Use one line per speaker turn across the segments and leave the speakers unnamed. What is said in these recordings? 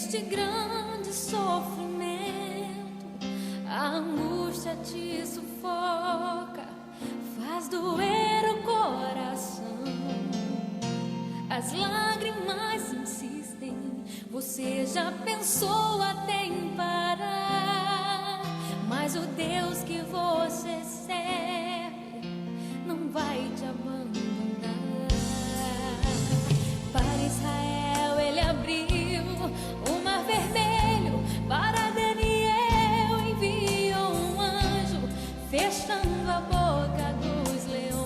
Neste grande sofrimento, a angústia te sufoca, faz doer o coração. As lágrimas insistem, você já pensou até em parar, mas o Deus que você serve não vai te abandonar. Para Israel ele abriu o mar vermelho, para Daniel enviou um anjo, fechando a boca dos leões.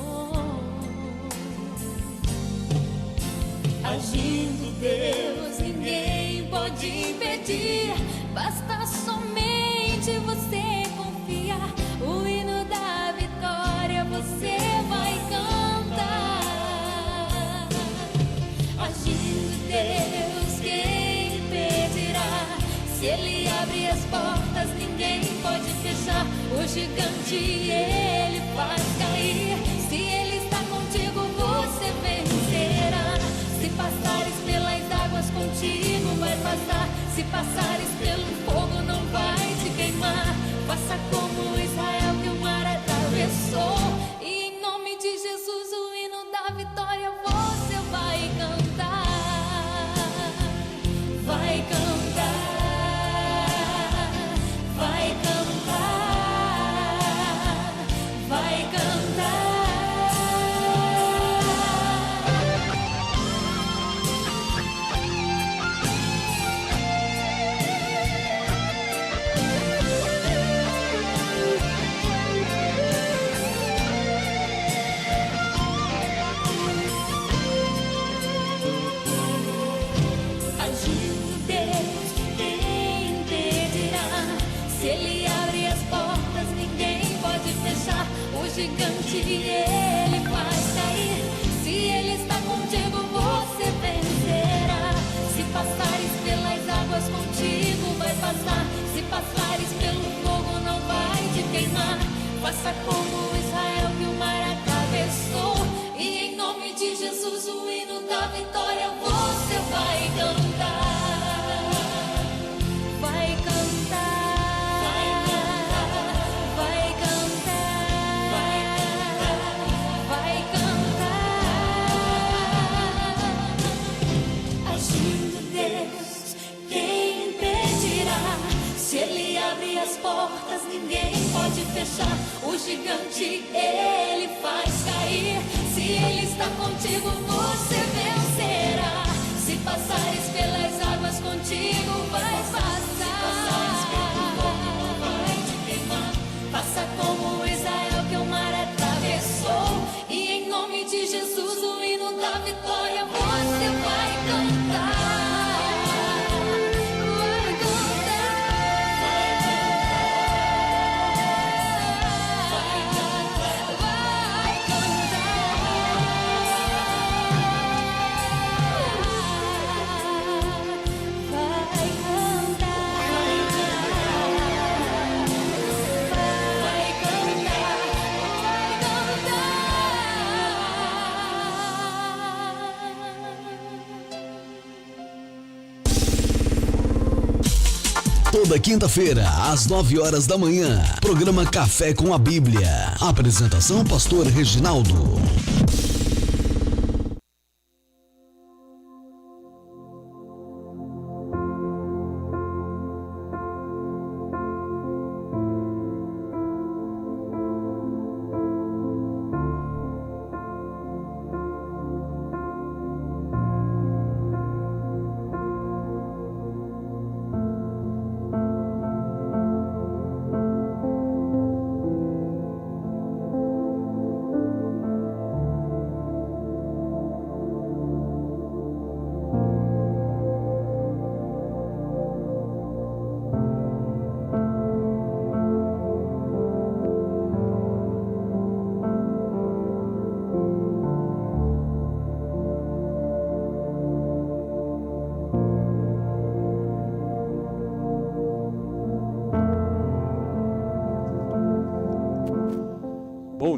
Agindo Deus, ninguém pode impedir, basta somente você confiar. O hino da vitória você vai cantar. Agindo Deus, quem impedirá? Se Ele abre as portas, ninguém pode fechar. O gigante Ele faz cair. Se Ele está contigo, você vencerá. Se passares pelas águas, contigo vai passar. Se passares pelo fogo, não vai te queimar. Faça como Israel, que o mar atravessou. E em nome de Jesus, o hino da vitória você vai cantar. Vai cantar, vai cantar, vai cantar. Agindo Deus, quem impedirá? Se Ele abre as portas, ninguém pode fechar. O gigante Ele faz cair. Se Ele está contigo, você vencerá. Se passares pelas águas, contigo vai passar. Se passares pelo fogo, não vai te queimar. Faça como Israel, que o mar atravessou. E em nome de Jesus, o hino da vitória você vai cantar. Vai cantar, vai cantar, vai cantar. Agindo Deus, quem impedirá? Se Ele abre as portas, ninguém pode fechar. O gigante Ele faz cair. Se Ele está contigo, você vencerá. Se passares pelas águas, contigo vai passar. Se passares pelo fogo, não vai te queimar. Faça como Israel, que o mar atravessou. E em nome de Jesus, o hino da vitória você vai cantar. Vai cantar, vai cantar, vai
Toda quinta-feira, às 9 horas da manhã, programa Café com a Bíblia. Apresentação, pastor Reginaldo.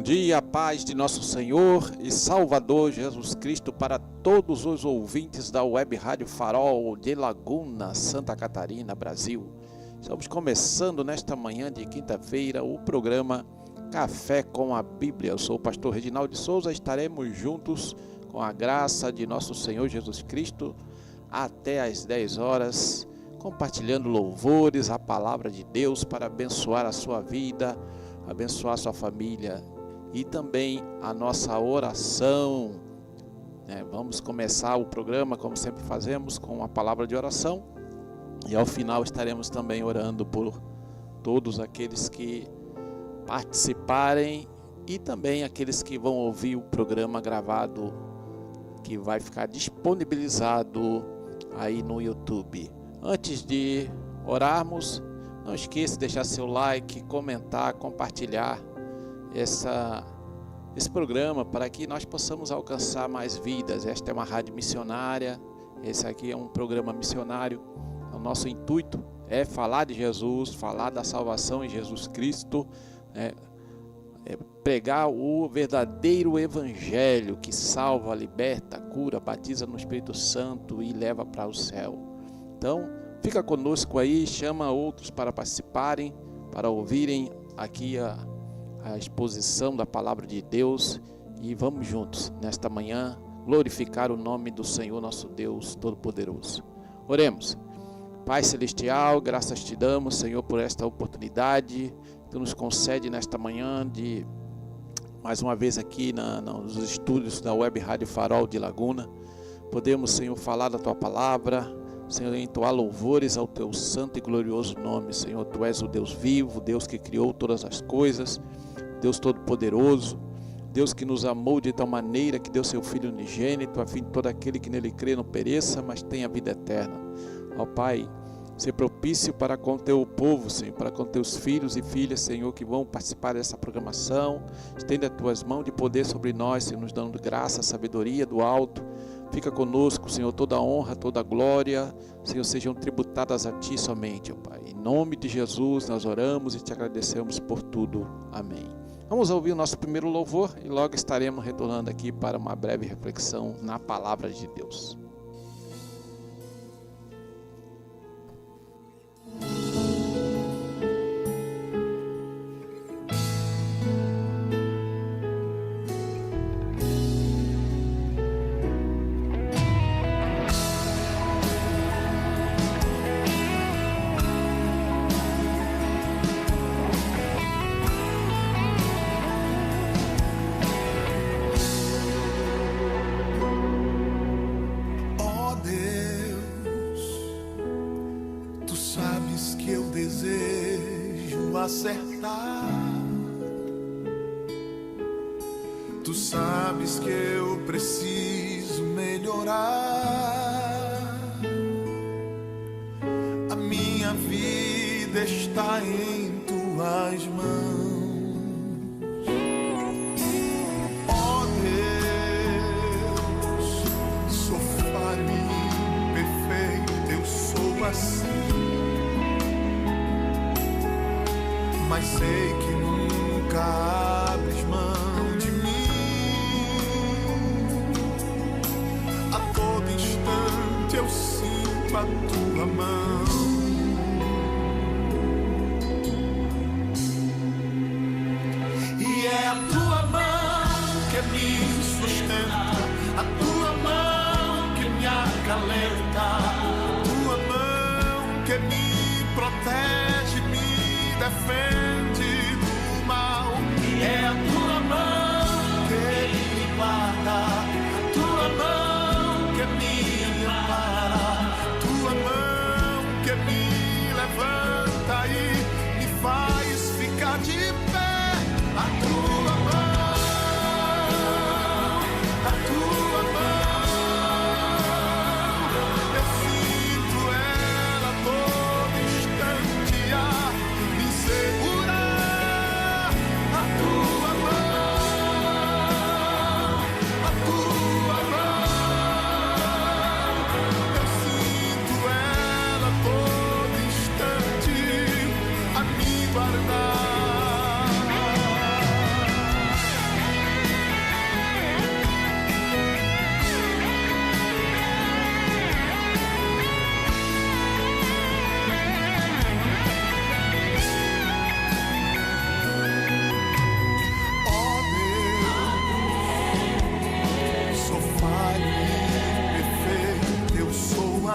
dia, a paz de nosso Senhor e Salvador Jesus Cristo para todos os ouvintes da Web Rádio Farol de Laguna, Santa Catarina, Brasil. Estamos começando nesta manhã de quinta-feira o programa Café com a Bíblia. Eu sou o pastor Reginaldo de Souza, estaremos juntos com a graça de nosso Senhor Jesus Cristo até às 10 horas, compartilhando louvores, a palavra de Deus para abençoar a sua vida, abençoar a sua família e também a nossa oração. Vamos começar o programa, como sempre fazemos, com uma palavra de oração e ao final estaremos também orando por todos aqueles que participarem e também aqueles que vão ouvir o programa gravado, que vai ficar disponibilizado aí no YouTube. Antes de orarmos, não esqueça de deixar seu like, comentar, compartilhar esse programa para que nós possamos alcançar mais vidas. Esta é uma rádio missionária, esse aqui é um programa missionário. O nosso intuito é falar de Jesus, falar da salvação em Jesus Cristo, pregar o verdadeiro evangelho que salva, liberta, cura, batiza no Espírito Santo e leva para o céu. Então, fica conosco aí, chama outros para participarem, para ouvirem aqui a exposição da palavra de Deus e vamos juntos nesta manhã glorificar o nome do Senhor nosso Deus Todo-Poderoso. Oremos. Pai Celestial, graças te damos, Senhor, por esta oportunidade que tu nos concede nesta manhã de mais uma vez aqui nos estúdios da Web Rádio Farol de Laguna. Podemos, Senhor, falar da tua palavra, Senhor, entoar louvores ao teu santo e glorioso nome. Senhor, tu és o Deus vivo, Deus que criou todas as coisas, Deus todo-poderoso, Deus que nos amou de tal maneira que deu seu Filho unigênito, a fim de todo aquele que nele crê não pereça, mas tenha vida eterna. Ó Pai, ser propício para com o teu povo, Senhor, para com teus filhos e filhas, Senhor, que vão participar dessa programação. Estende as tuas mãos de poder sobre nós, Senhor, nos dando graça, sabedoria do alto. Fica conosco, Senhor, toda a honra, toda a glória, Senhor, sejam tributadas a Ti somente, ó Pai. Em nome de Jesus nós oramos e te agradecemos por tudo. Amém. Vamos ouvir o nosso primeiro louvor e logo estaremos retornando aqui para uma breve reflexão na palavra de Deus.
Acertar. Tu sabes que eu preciso melhorar. A minha vida está em tuas mãos. Ó Deus, sou falho e imperfeito, eu sou assim. Mas sei que nunca abres mão de mim. A todo instante eu sinto a tua mão. E é a tua mão que me sustenta, a tua mão que me acalenta, a tua mão que me protege, me defende do mal. É a tua mão que me guarda, a tua mão que me ampara, a tua mão que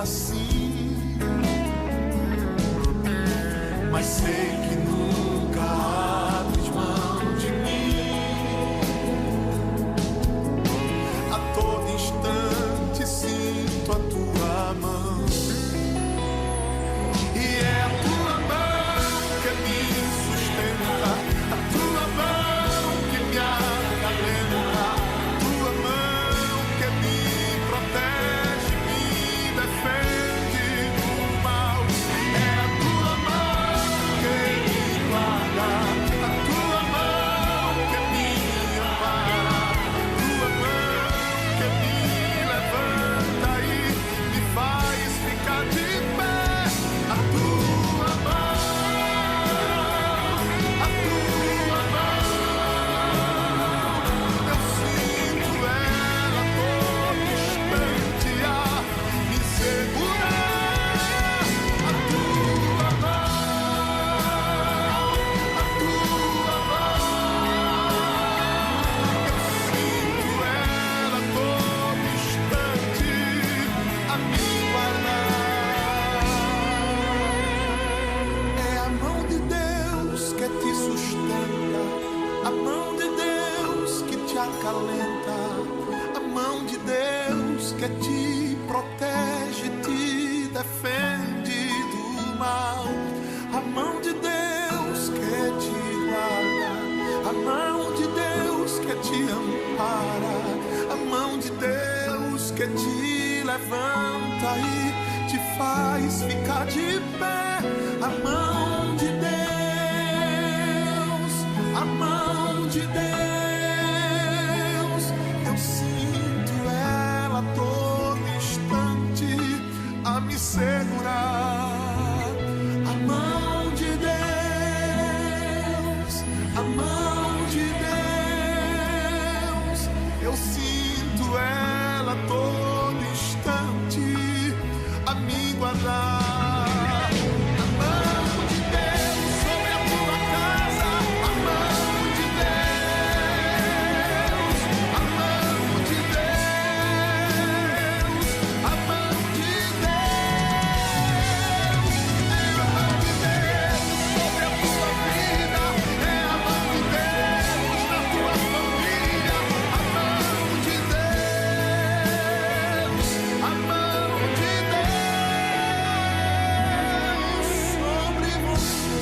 assim, mas sei que nunca abres mão de mim. A todo instante sinto a tua mão, e é a tua mão que me sustenta, a tua mão que me acalenta, a tua mão que me protege, me defende do mal. É a tua mão que me guarda, a tua mão que me ampara, a tua mão que me levanta e me faz ficar de pé. A tua mão, a tua mão, eu sinto ela todo instante a me segurar. A tua mão, a tua mão, eu sinto ela todo instante a me guardar. É a mão de Deus que te sustenta, a mão de Deus que te acalenta, a mão de Deus que te protege, te defende do mal, a mão de Deus que te guarda, a mão de Deus que te ampara, a mão de Deus que te levanta e te faz ficar de pé. A mão de Deus, a mão de Deus, eu sinto ela a todo instante a me segurar. A mão de Deus, a mão de Deus, eu sinto ela a todo instante a me guardar. A mão de Deus sobre a tua casa, a mão de Deus, a mão de Deus, a mão de Deus, é a mão de Deus sobre a tua vida, é a mão de Deus na tua família, a mão de Deus, a mão de Deus sobre você.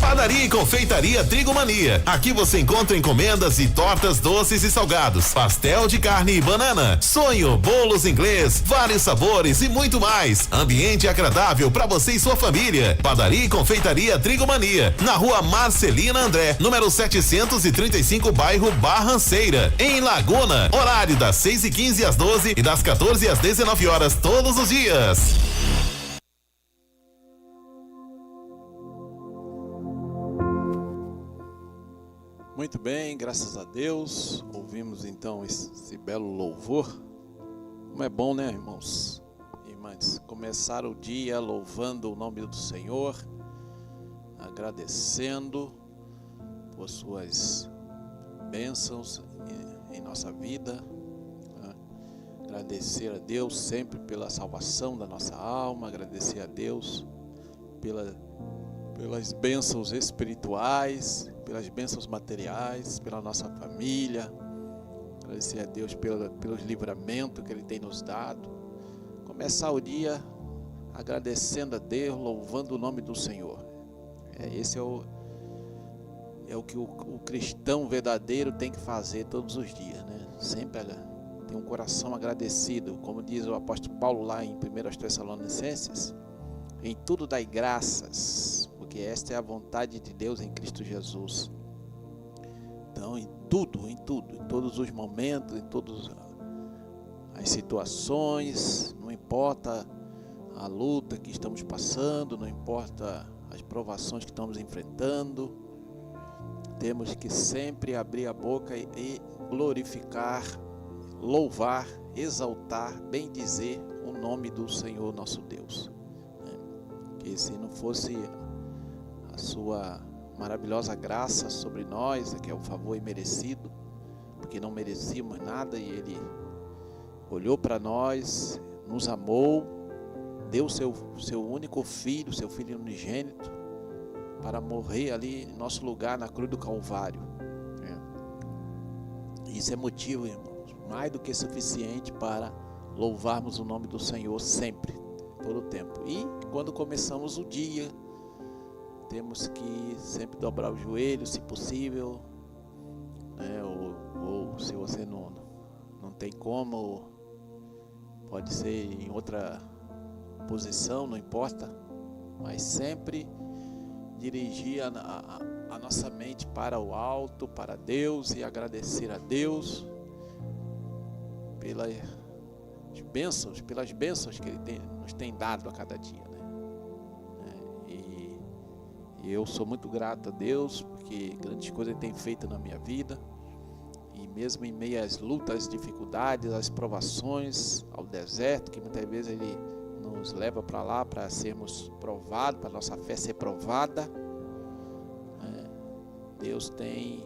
Padaria e Confeitaria Trigo Mania. Aqui você encontra encomendas e tortas doces e salgados, pastel de carne e banana, sonho, bolos inglês, vários sabores e muito mais. Ambiente agradável para você e sua família. Padaria e Confeitaria Trigo Mania, na Rua Marcelina André, número 735, bairro Barranceira, em Laguna. Horário das 6h15 às 12 e das 14 às 19 horas todos os dias.
Muito bem, graças a Deus, ouvimos então esse belo louvor. Como é bom, né, irmãos e irmãs, começar o dia louvando o nome do Senhor, agradecendo por suas bênçãos em nossa vida, né? Agradecer a Deus sempre pela salvação da nossa alma, agradecer a Deus pelas bênçãos espirituais, pelas bênçãos materiais, pela nossa família. Agradecer a Deus pelos livramentos que Ele tem nos dado. Começar o dia agradecendo a Deus, louvando o nome do Senhor. Esse é o que o cristão verdadeiro tem que fazer todos os dias, né? Sempre tem um coração agradecido, como diz o apóstolo Paulo lá em 1 Tessalonicenses: em tudo dai graças, porque esta é a vontade de Deus em Cristo Jesus. Então, em todos os momentos, em todas as situações, não importa a luta que estamos passando, não importa as provações que estamos enfrentando, temos que sempre abrir a boca e glorificar, louvar, exaltar, bendizer o nome do Senhor nosso Deus. Que se não fosse a sua maravilhosa graça sobre nós, que é um favor imerecido, porque não merecíamos nada, e Ele olhou para nós, nos amou, deu seu único filho, seu filho unigênito, para morrer ali em nosso lugar na cruz do Calvário. Isso é motivo, irmãos, mais do que suficiente para louvarmos o nome do Senhor sempre, todo o tempo. E quando começamos o dia, temos que sempre dobrar o joelho, se possível, né? Ou se você não tem como, pode ser em outra posição, não importa, mas sempre dirigir a nossa mente para o alto, para Deus, e agradecer a Deus pelas bênçãos que Ele nos tem dado a cada dia, né? E eu sou muito grato a Deus, porque grandes coisas Ele tem feito na minha vida, e mesmo em meio às lutas, às dificuldades, às provações, ao deserto, que muitas vezes Ele nos leva para lá para sermos provados, para nossa fé ser provada, Deus tem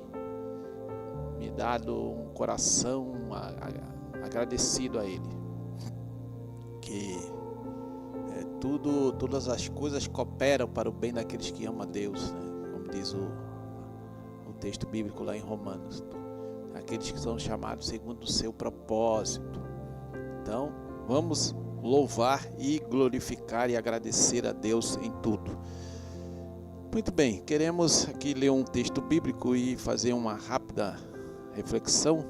me dado um coração agradecido a Ele, que todas as coisas cooperam para o bem daqueles que amam a Deus, né? Como diz o texto bíblico lá em Romanos, aqueles que são chamados segundo o seu propósito. Então vamos louvar e glorificar e agradecer a Deus em tudo. Muito bem, queremos aqui ler um texto bíblico e fazer uma rápida reflexão.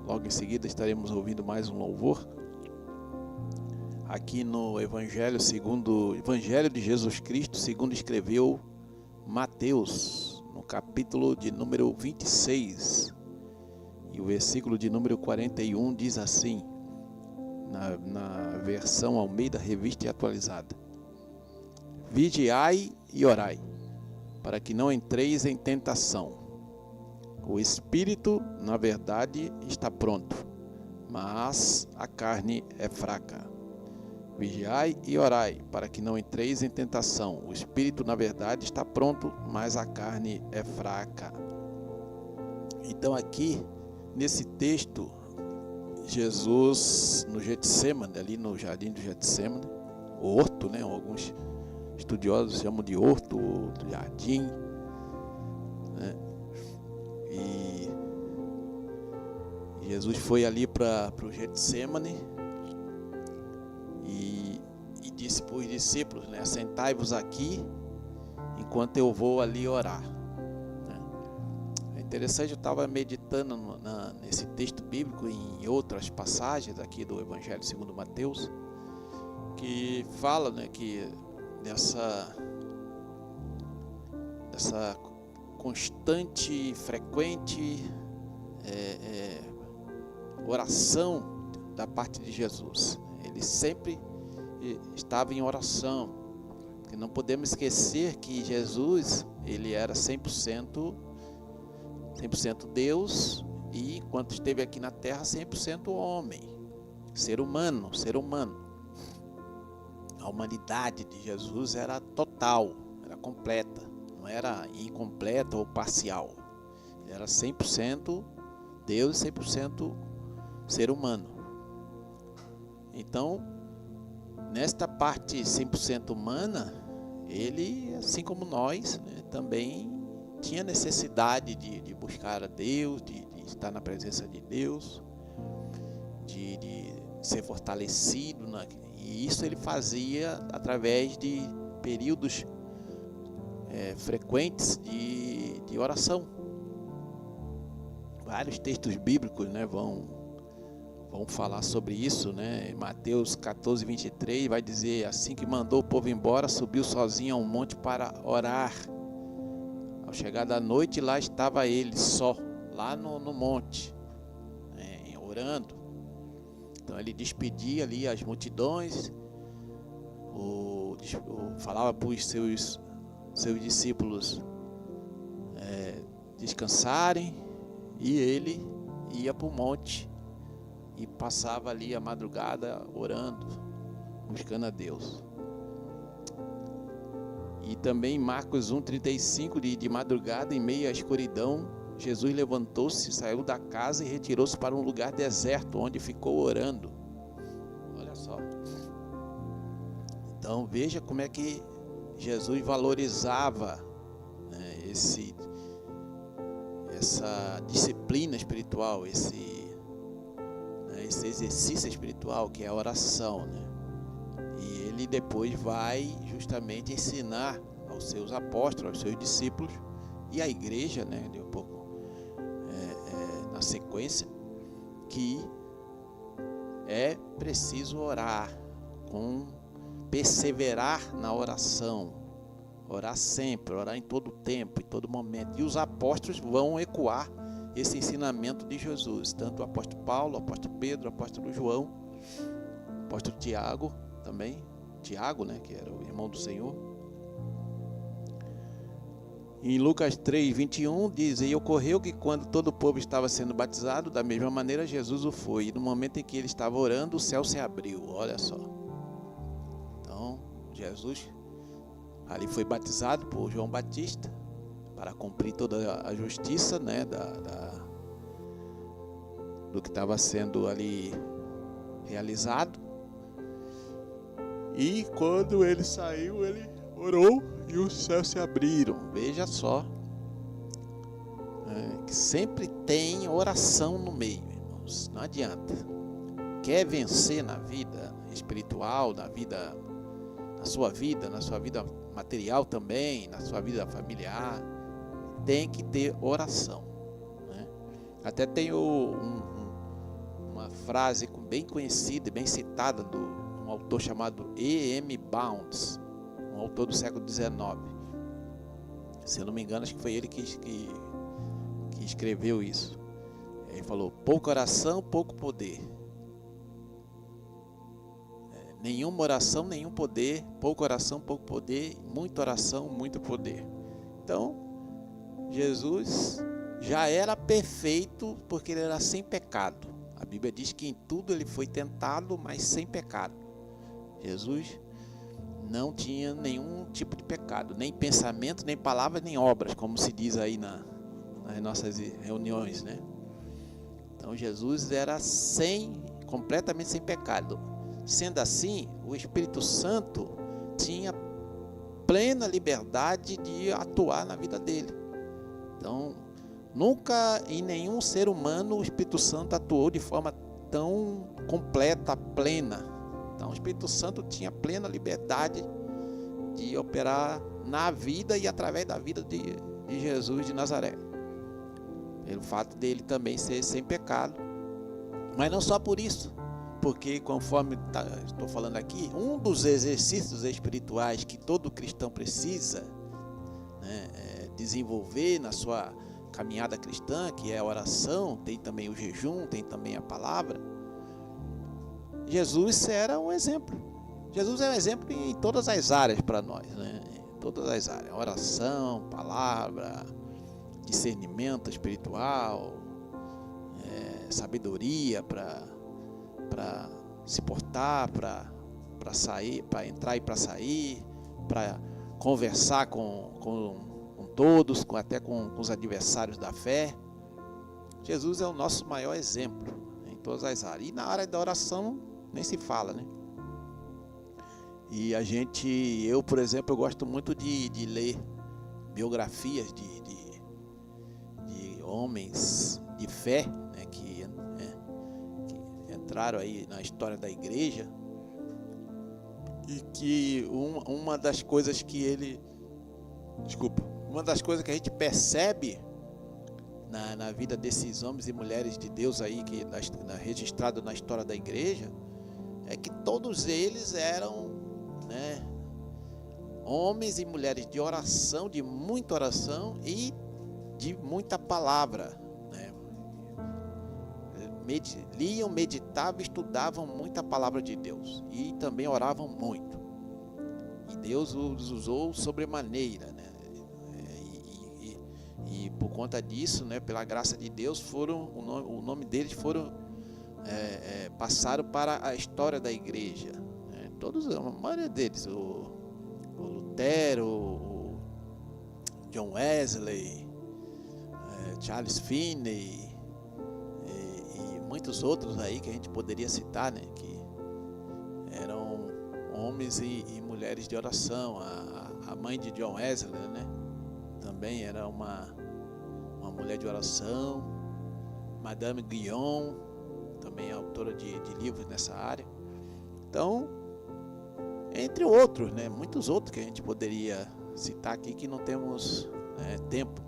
Logo em seguida estaremos ouvindo mais um louvor. Aqui no Evangelho de Jesus Cristo, segundo escreveu Mateus, no capítulo de número 26. E o versículo de número 41 diz assim, na versão Almeida Revista e Atualizada: Vigiai e orai, para que não entreis em tentação. O espírito, na verdade, está pronto, mas a carne é fraca. Vigiai e orai, para que não entreis em tentação. O espírito, na verdade, está pronto, mas a carne é fraca. Então aqui, nesse texto, Jesus no Getsemane, ali no jardim do Getsemane, o horto, né? Alguns estudiosos chamam de horto, do jardim, né? E Jesus foi ali para o Getsemane e disse para os discípulos, né? Sentai-vos aqui enquanto eu vou ali orar, né? É interessante, eu estava meditando nesse texto bíblico e em outras passagens aqui do Evangelho segundo Mateus, que fala, né, que dessa constante e frequente oração da parte de Jesus. Ele sempre estava em oração, porque não podemos esquecer que Jesus, ele era 100% Deus, e enquanto esteve aqui na terra 100% homem, ser humano. A humanidade de Jesus era total, era completa, não era incompleta ou parcial. Ele era 100% Deus e 100% ser humano. Então, nesta parte 100% humana, ele, assim como nós, né, também tinha necessidade de buscar a Deus, de estar na presença de Deus, de ser fortalecido, e isso ele fazia através de períodos frequentes de oração. Vários textos bíblicos, né, vão falar sobre isso, né? Mateus 14, 23 vai dizer: assim que mandou o povo embora, subiu sozinho a um monte para orar. Ao chegar da noite, lá estava ele só, lá no monte, orando. Então ele despedia ali as multidões, falava para os seus discípulos descansarem, e ele ia para o monte e passava ali a madrugada orando, buscando a Deus. E também Marcos 1,35, de madrugada, em meio à escuridão, Jesus levantou-se, saiu da casa e retirou-se para um lugar deserto, onde ficou orando. Olha só. Então veja como é que Jesus valorizava, né, essa disciplina espiritual, esse exercício espiritual que é a oração, né? E ele depois vai justamente ensinar aos seus apóstolos, aos seus discípulos e à igreja, né, de um pouco na sequência, que é preciso orar, perseverar na oração, orar sempre, orar em todo tempo, em todo momento. E os apóstolos vão ecoar esse ensinamento de Jesus, tanto o apóstolo Paulo, o apóstolo Pedro, o apóstolo João, o apóstolo Tiago também, Tiago, né, que era o irmão do Senhor. Em Lucas 3:21 diz: e ocorreu que quando todo o povo estava sendo batizado, da mesma maneira Jesus o foi. E no momento em que ele estava orando, o céu se abriu. Olha só. Então, Jesus ali foi batizado por João Batista para cumprir toda a justiça, né, do que estava sendo ali realizado. E quando ele saiu, ele orou e os céus se abriram. Veja só, que sempre tem oração no meio, irmãos. Não adianta. Quer vencer na vida espiritual, na sua vida material também, na sua vida familiar, tem que ter oração, né? Até tem uma frase bem conhecida, bem citada, de um autor chamado E.M. Bounds, um autor do século XIX. Se eu não me engano, acho que foi ele que escreveu isso. Ele falou: pouca oração, pouco poder. Nenhuma oração, nenhum poder. Pouca oração, pouco poder. Muita oração, muito poder. Então, Jesus já era perfeito porque ele era sem pecado. A Bíblia diz que em tudo ele foi tentado, mas sem pecado. Jesus não tinha nenhum tipo de pecado, nem pensamento, nem palavra, nem obras, como se diz aí nas nossas reuniões, né? Então Jesus era completamente sem pecado. Sendo assim, o Espírito Santo tinha plena liberdade de atuar na vida dele. Então, nunca em nenhum ser humano o Espírito Santo atuou de forma tão completa, plena. Então, o Espírito Santo tinha plena liberdade de operar na vida e através da vida de Jesus de Nazaré. Pelo fato dele também ser sem pecado. Mas não só por isso, porque conforme estou falando aqui, um dos exercícios espirituais que todo cristão precisa, né, desenvolver na sua caminhada cristã, que é a oração, tem também o jejum, tem também a palavra. Jesus era um exemplo. Jesus é um exemplo em todas as áreas para nós, né? Em todas as áreas: oração, palavra, discernimento espiritual, sabedoria para se portar, para sair, para entrar e para sair, para conversar com todos, até com os adversários da fé. Jesus é o nosso maior exemplo em todas as áreas. E na área da oração nem se fala, né? E eu, por exemplo, eu gosto muito de ler biografias de homens de fé, né, que entraram aí na história da igreja, e que uma das coisas que a gente percebe na vida desses homens e mulheres de Deus aí, que registrado na história da igreja, é que todos eles eram, né, homens e mulheres de oração, de muita oração e de muita palavra, né? Liam, meditavam, estudavam muita palavra de Deus e também oravam muito. E Deus os usou sobremaneira, né? E por conta disso, né, pela graça de Deus, o nome deles passaram para a história da igreja, né? A maioria deles, o Lutero, o John Wesley, Charles Finney e muitos outros aí que a gente poderia citar, né? Que eram homens e mulheres de oração. A mãe de John Wesley, né? Também era uma mulher de oração. Madame Guyon, também é autora de livros nessa área. Então, entre outros, né? Muitos outros que a gente poderia citar aqui que não temos tempo,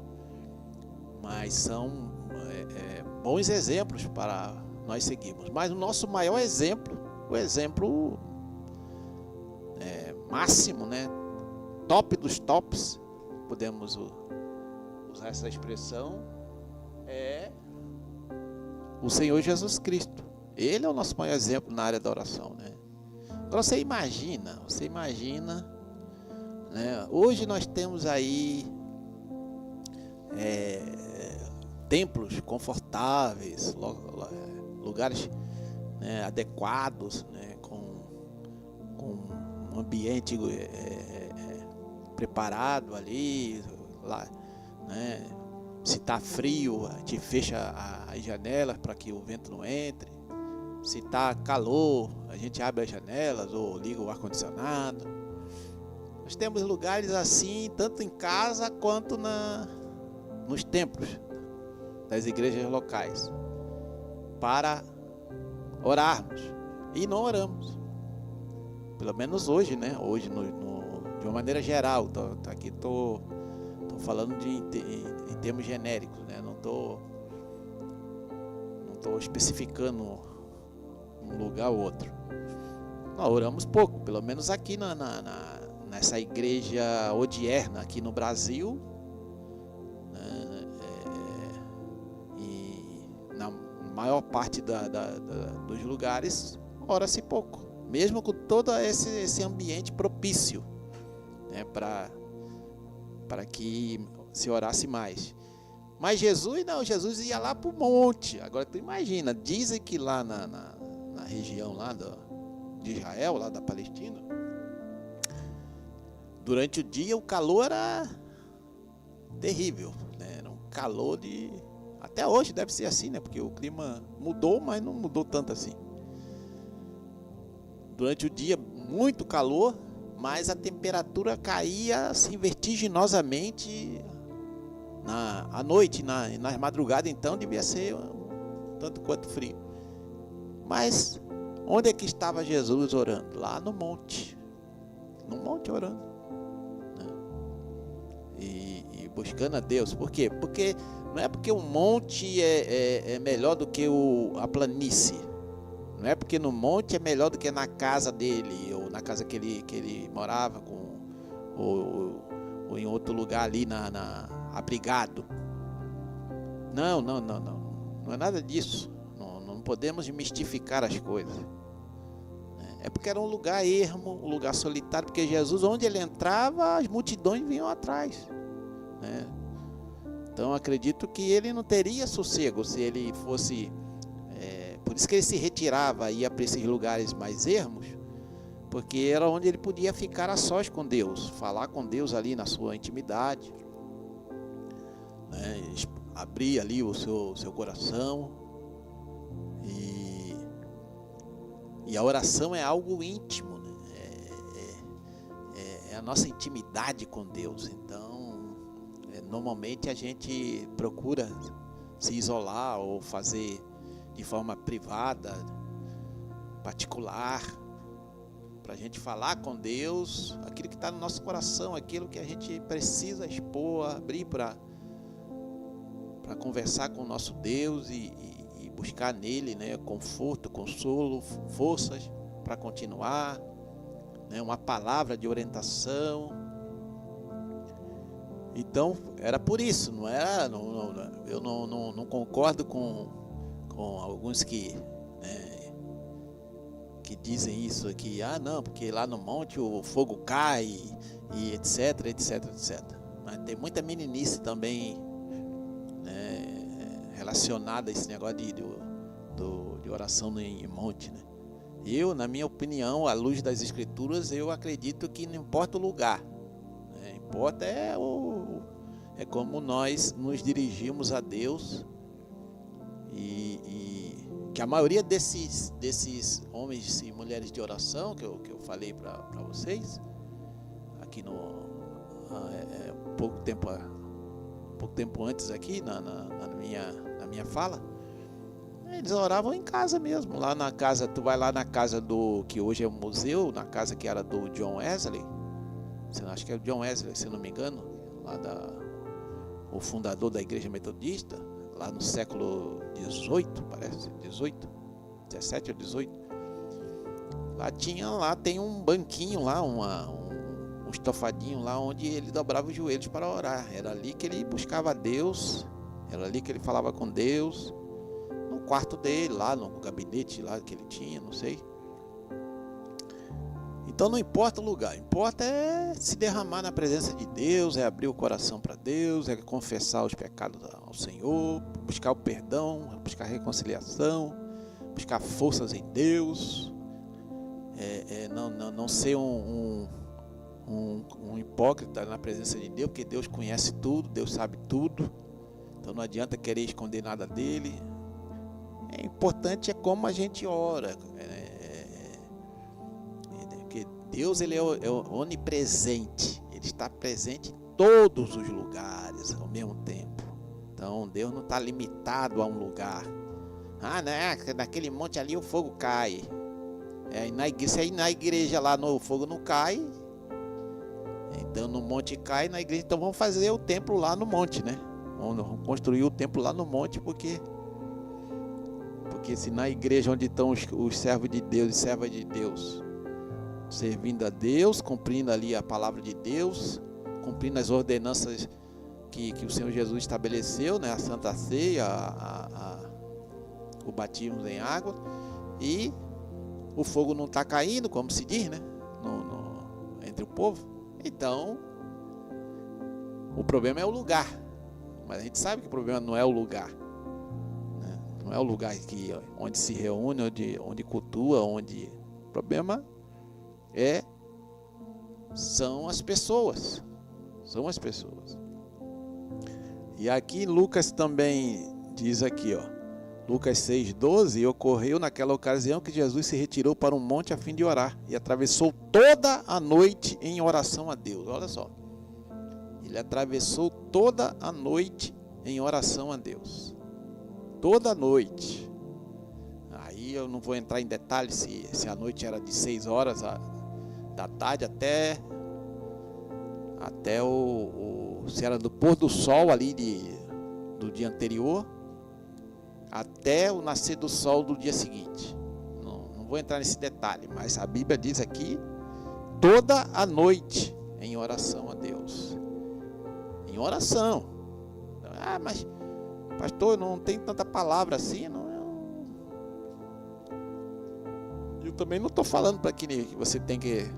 mas são bons exemplos para nós seguirmos. Mas o nosso maior exemplo, o exemplo máximo, né? Top dos tops, podemos usar essa expressão, é o Senhor Jesus Cristo. Ele é o nosso maior exemplo na área da oração, né? Agora você imagina, né? Hoje nós temos aí templos confortáveis, lugares, né, adequados, né, com um ambiente preparado ali, lá, né? Se está frio, a gente fecha as janelas para que o vento não entre. Se está calor, a gente abre as janelas ou liga o ar-condicionado. Nós temos lugares assim, tanto em casa quanto nos templos das igrejas locais, para orarmos. E não oramos. Pelo menos hoje, né? Hoje, de uma maneira geral. Aqui estou falando em termos genéricos, né? Não estou especificando um lugar ou outro. Nós oramos pouco, pelo menos aqui nessa igreja odierna aqui no Brasil, né? E na maior parte dos lugares ora-se pouco, mesmo com todo esse ambiente propício, né? Para que se orasse mais. Mas Jesus ia lá para o monte. Agora tu imagina, dizem que lá na região lá de Israel, lá da Palestina, durante o dia o calor era terrível, né? Era um calor até hoje deve ser assim, né? Porque o clima mudou, mas não mudou tanto assim. Durante o dia muito calor, mas a temperatura caía assim vertiginosamente à noite, nas madrugadas, então devia ser tanto quanto frio. Mas onde é que estava Jesus orando? Lá no monte orando, né? E buscando a Deus. Por quê? Porque não é porque o monte é melhor do que a planície. Não é porque no monte é melhor do que na casa dele, ou na casa que ele morava, ou em outro lugar ali abrigado. Não. Não é nada disso. Não podemos mistificar as coisas. É porque era um lugar ermo, um lugar solitário, porque Jesus, onde ele entrava, as multidões vinham atrás, né? Então acredito que ele não teria sossego se ele fosse... Por isso que ele se retirava, ia para esses lugares mais ermos, porque era onde ele podia ficar a sós com Deus, falar com Deus ali na sua intimidade, né? Abrir ali o seu coração. E a oração é algo íntimo, né? É a nossa intimidade com Deus. Então, normalmente a gente procura se isolar ou fazer de forma privada, particular, para a gente falar com Deus aquilo que está no nosso coração, aquilo que a gente precisa expor, abrir para conversar com o nosso Deus e buscar nele, né, conforto, consolo, forças para continuar, né, uma palavra de orientação. Então era por isso, não era, eu não concordo com alguns que dizem isso aqui, não, porque lá no monte o fogo cai e etc. Mas tem muita meninice também, né, relacionada a esse negócio de oração em monte, né? Eu, na minha opinião, à luz das escrituras, eu acredito que não importa o lugar, importa é como nós nos dirigimos a Deus, e que a maioria desses homens e mulheres de oração que eu falei para vocês aqui pouco tempo antes aqui na minha fala, eles oravam em casa mesmo, lá na casa. Tu vai lá na casa que hoje é um museu, na casa que era do John Wesley, acho que é o John Wesley, se não me engano, lá o fundador da igreja metodista, lá no século 18, parece, 17 ou 18. Lá tem um banquinho lá, um estofadinho lá, onde ele dobrava os joelhos para orar. Era ali que ele buscava Deus, era ali que ele falava com Deus, no quarto dele, lá no gabinete lá que ele tinha, não sei. Então não importa o lugar, importa é se derramar na presença de Deus, é abrir o coração para Deus, é confessar os pecados ao Senhor, buscar o perdão, buscar a reconciliação, buscar forças em Deus, não ser um hipócrita na presença de Deus, porque Deus conhece tudo, Deus sabe tudo, então não adianta querer esconder nada dele. É importante como a gente ora, porque Deus ele é onipresente, ele está presente em todos os lugares ao mesmo tempo. Então Deus não está limitado a um lugar. Né? Naquele monte ali o fogo cai. Se aí na igreja lá o fogo não cai, então no monte cai, na igreja, então vamos fazer o templo lá no monte, né? Vamos construir o templo lá no monte, porque se na igreja onde estão os servos de Deus e servas de Deus, servindo a Deus, cumprindo ali a palavra de Deus, cumprindo as ordenanças que o Senhor Jesus estabeleceu, né? A Santa Ceia, o batismo em água, e o fogo não está caindo, como se diz, né? Entre o povo. Então, o problema é o lugar. Mas a gente sabe que o problema não é o lugar, né? Não é o lugar onde se reúne, onde cultua, o problema são as pessoas. São as pessoas. E aqui Lucas também diz aqui, Lucas 6,12, e ocorreu naquela ocasião que Jesus se retirou para um monte a fim de orar, e atravessou toda a noite em oração a Deus. Olha só, ele atravessou toda a noite em oração a Deus, toda a noite. Aí eu não vou entrar em detalhes se a noite era de 6 horas da tarde até se era do pôr do sol ali do dia anterior, até o nascer do sol do dia seguinte. Não vou entrar nesse detalhe, mas a Bíblia diz aqui, toda a noite em oração a Deus. Em oração. Mas pastor, não tem tanta palavra assim. Eu também não estou falando para que você tem que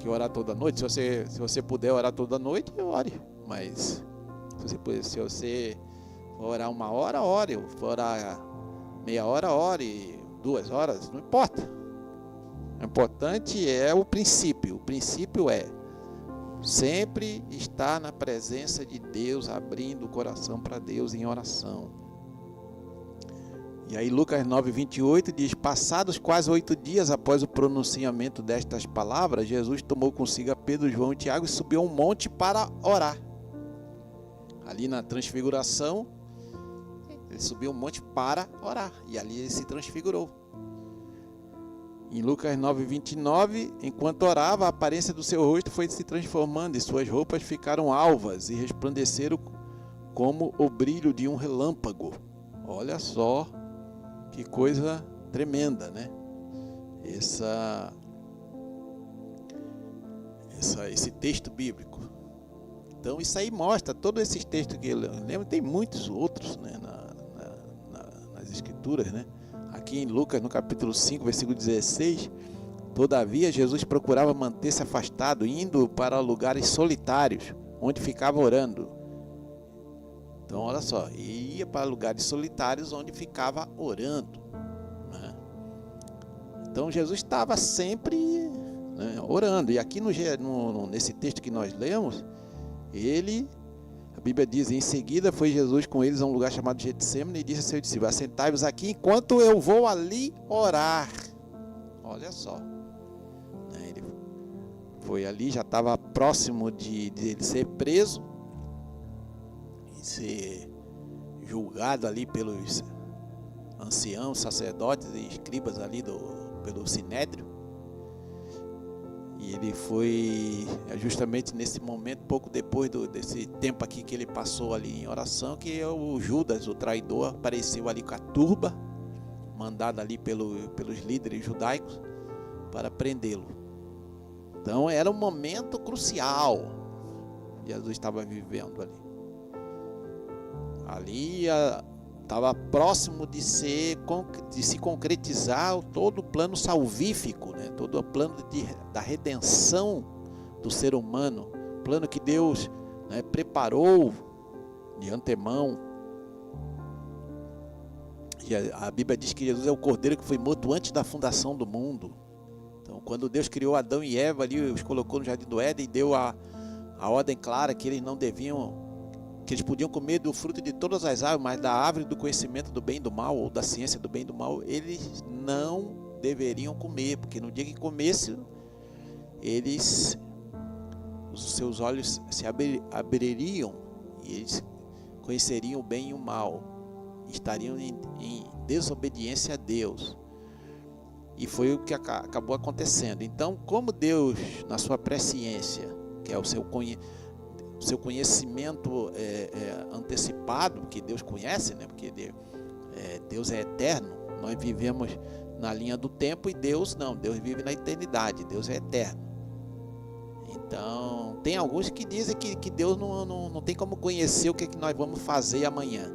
orar toda noite. Se você puder orar toda noite, ore. Mas se você for orar 1 hora, ore. For orar meia hora, ore. 2 horas, não importa. O importante é o princípio. O princípio é sempre estar na presença de Deus, abrindo o coração para Deus em oração. E aí Lucas 9:28 diz: passados quase 8 dias após o pronunciamento destas palavras, Jesus tomou consigo a Pedro, João e Tiago e subiu a um monte para orar. Ali na transfiguração, ele subiu um monte para orar, e ali ele se transfigurou. Em Lucas 9:29, enquanto orava, a aparência do seu rosto foi se transformando e suas roupas ficaram alvas e resplandeceram como o brilho de um relâmpago. Olha só que coisa tremenda, né? Esse texto bíblico. Então isso aí mostra, todos esses textos que eu lembro, tem muitos outros, né, nas escrituras, né? Aqui em Lucas, no capítulo 5, versículo 16, todavia Jesus procurava manter-se afastado, indo para lugares solitários, onde ficava orando. Então olha só, ia para lugares solitários onde ficava orando, né? Então Jesus estava sempre, né, orando. E aqui nesse texto que nós lemos, A Bíblia diz, em seguida foi Jesus com eles a um lugar chamado Getsêmani e disse a seus discípulos: assentai-vos aqui enquanto eu vou ali orar. Olha só. Ele foi ali, já estava próximo de ele ser preso e ser julgado ali pelos anciãos, sacerdotes e escribas ali pelo Sinédrio. E ele foi justamente nesse momento, pouco depois desse tempo aqui que ele passou ali em oração, que o Judas, o traidor, apareceu ali com a turba, mandado ali pelos líderes judaicos para prendê-lo. Então era um momento crucial que Jesus estava vivendo ali. Ali estava próximo de se concretizar todo o plano salvífico, né? Todo o plano da redenção do ser humano, plano que Deus, né, preparou de antemão. E a Bíblia diz que Jesus é o Cordeiro que foi morto antes da fundação do mundo. Então, quando Deus criou Adão e Eva ali, os colocou no Jardim do Éden e deu a ordem clara que eles não deviam, que eles podiam comer do fruto de todas as árvores, mas da árvore do conhecimento do bem e do mal, ou da ciência do bem e do mal, eles não deveriam comer, porque no dia que comessem, os seus olhos se abririam e eles conheceriam o bem e o mal, estariam em desobediência a Deus. E foi o que acabou acontecendo. Então, como Deus, na sua presciência, que é o seu conhecimento antecipado, que Deus conhece, né? Porque Deus é eterno, nós vivemos na linha do tempo e Deus não, Deus vive na eternidade, Deus é eterno. Então, tem alguns que dizem que Deus não tem como conhecer o que nós vamos fazer amanhã.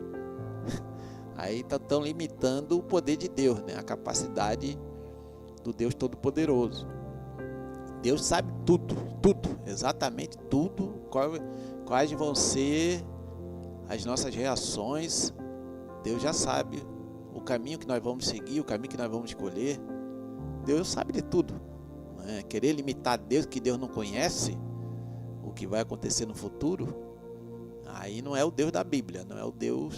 Aí estão limitando o poder de Deus, né? A capacidade do Deus Todo-Poderoso. Deus sabe tudo, exatamente tudo, quais vão ser as nossas reações. Deus já sabe o caminho que nós vamos seguir, o caminho que nós vamos escolher. Deus sabe de tudo, né? Querer limitar Deus, que Deus não conhece o que vai acontecer no futuro, aí não é o Deus da Bíblia, não é o Deus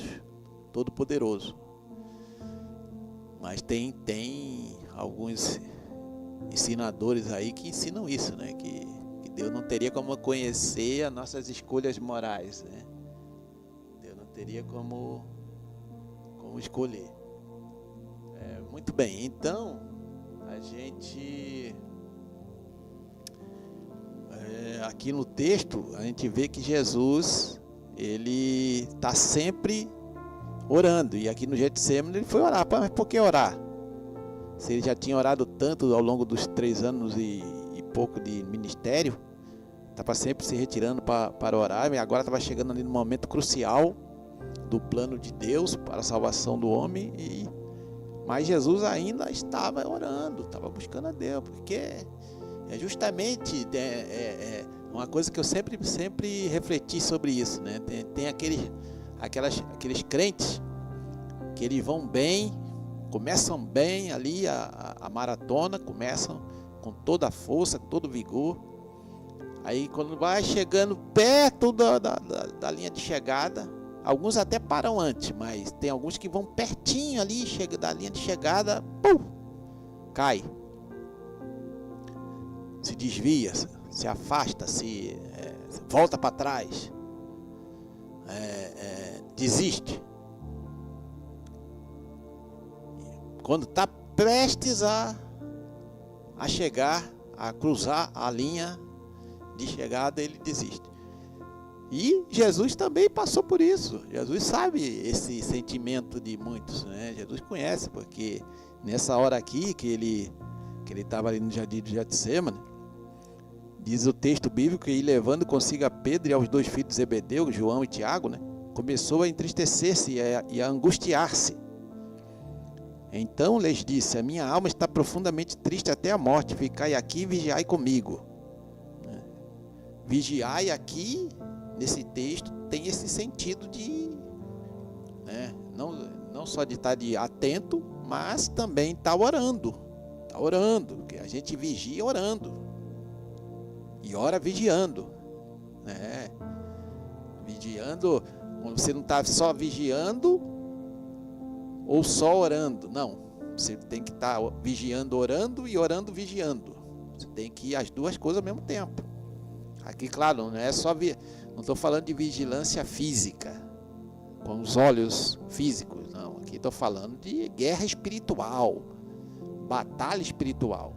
Todo-Poderoso. Mas tem alguns ensinadores aí que ensinam isso, né? Que Deus não teria como conhecer as nossas escolhas morais, né? Deus não teria como escolher. Muito bem, então a gente aqui no texto a gente vê que Jesus, ele está sempre orando, e aqui no Getsêmani ele foi orar. Mas por que orar? Se ele já tinha orado tanto ao longo dos 3 anos e pouco de ministério, estava sempre se retirando para orar, e agora estava chegando ali no momento crucial do plano de Deus para a salvação do homem, mas Jesus ainda estava orando, estava buscando a Deus, porque é justamente uma coisa que eu sempre refleti sobre isso, né? Tem aqueles crentes que eles vão bem, começam bem ali a maratona, começam com toda a força, todo o vigor. Aí quando vai chegando perto da linha de chegada, alguns até param antes, mas tem alguns que vão pertinho ali, chega da linha de chegada, pum, cai, se desvia, se afasta, volta para trás, desiste. Quando está prestes a chegar, a cruzar a linha de chegada, ele desiste. E Jesus também passou por isso. Jesus sabe esse sentimento de muitos, né? Jesus conhece, porque nessa hora aqui que ele estava ali no jardim de Getsêmani, diz o texto bíblico que, levando consigo a Pedro e aos 2 filhos de Zebedeu, João e Tiago, né, começou a entristecer-se e a angustiar-se. Então lhes disse: a minha alma está profundamente triste até a morte, ficai aqui e vigiai comigo. Vigiai aqui, nesse texto, tem esse sentido de, né, não só de estar atento, mas também estar orando. Está orando, porque a gente vigia orando. E ora vigiando, né? Vigiando, você não está só vigiando ou só orando. Não, você tem que estar vigiando, orando e orando, vigiando. Você tem que ir as duas coisas ao mesmo tempo. Aqui, claro, não é só não estou falando de vigilância física, com os olhos físicos, não. Aqui estou falando de guerra espiritual, batalha espiritual,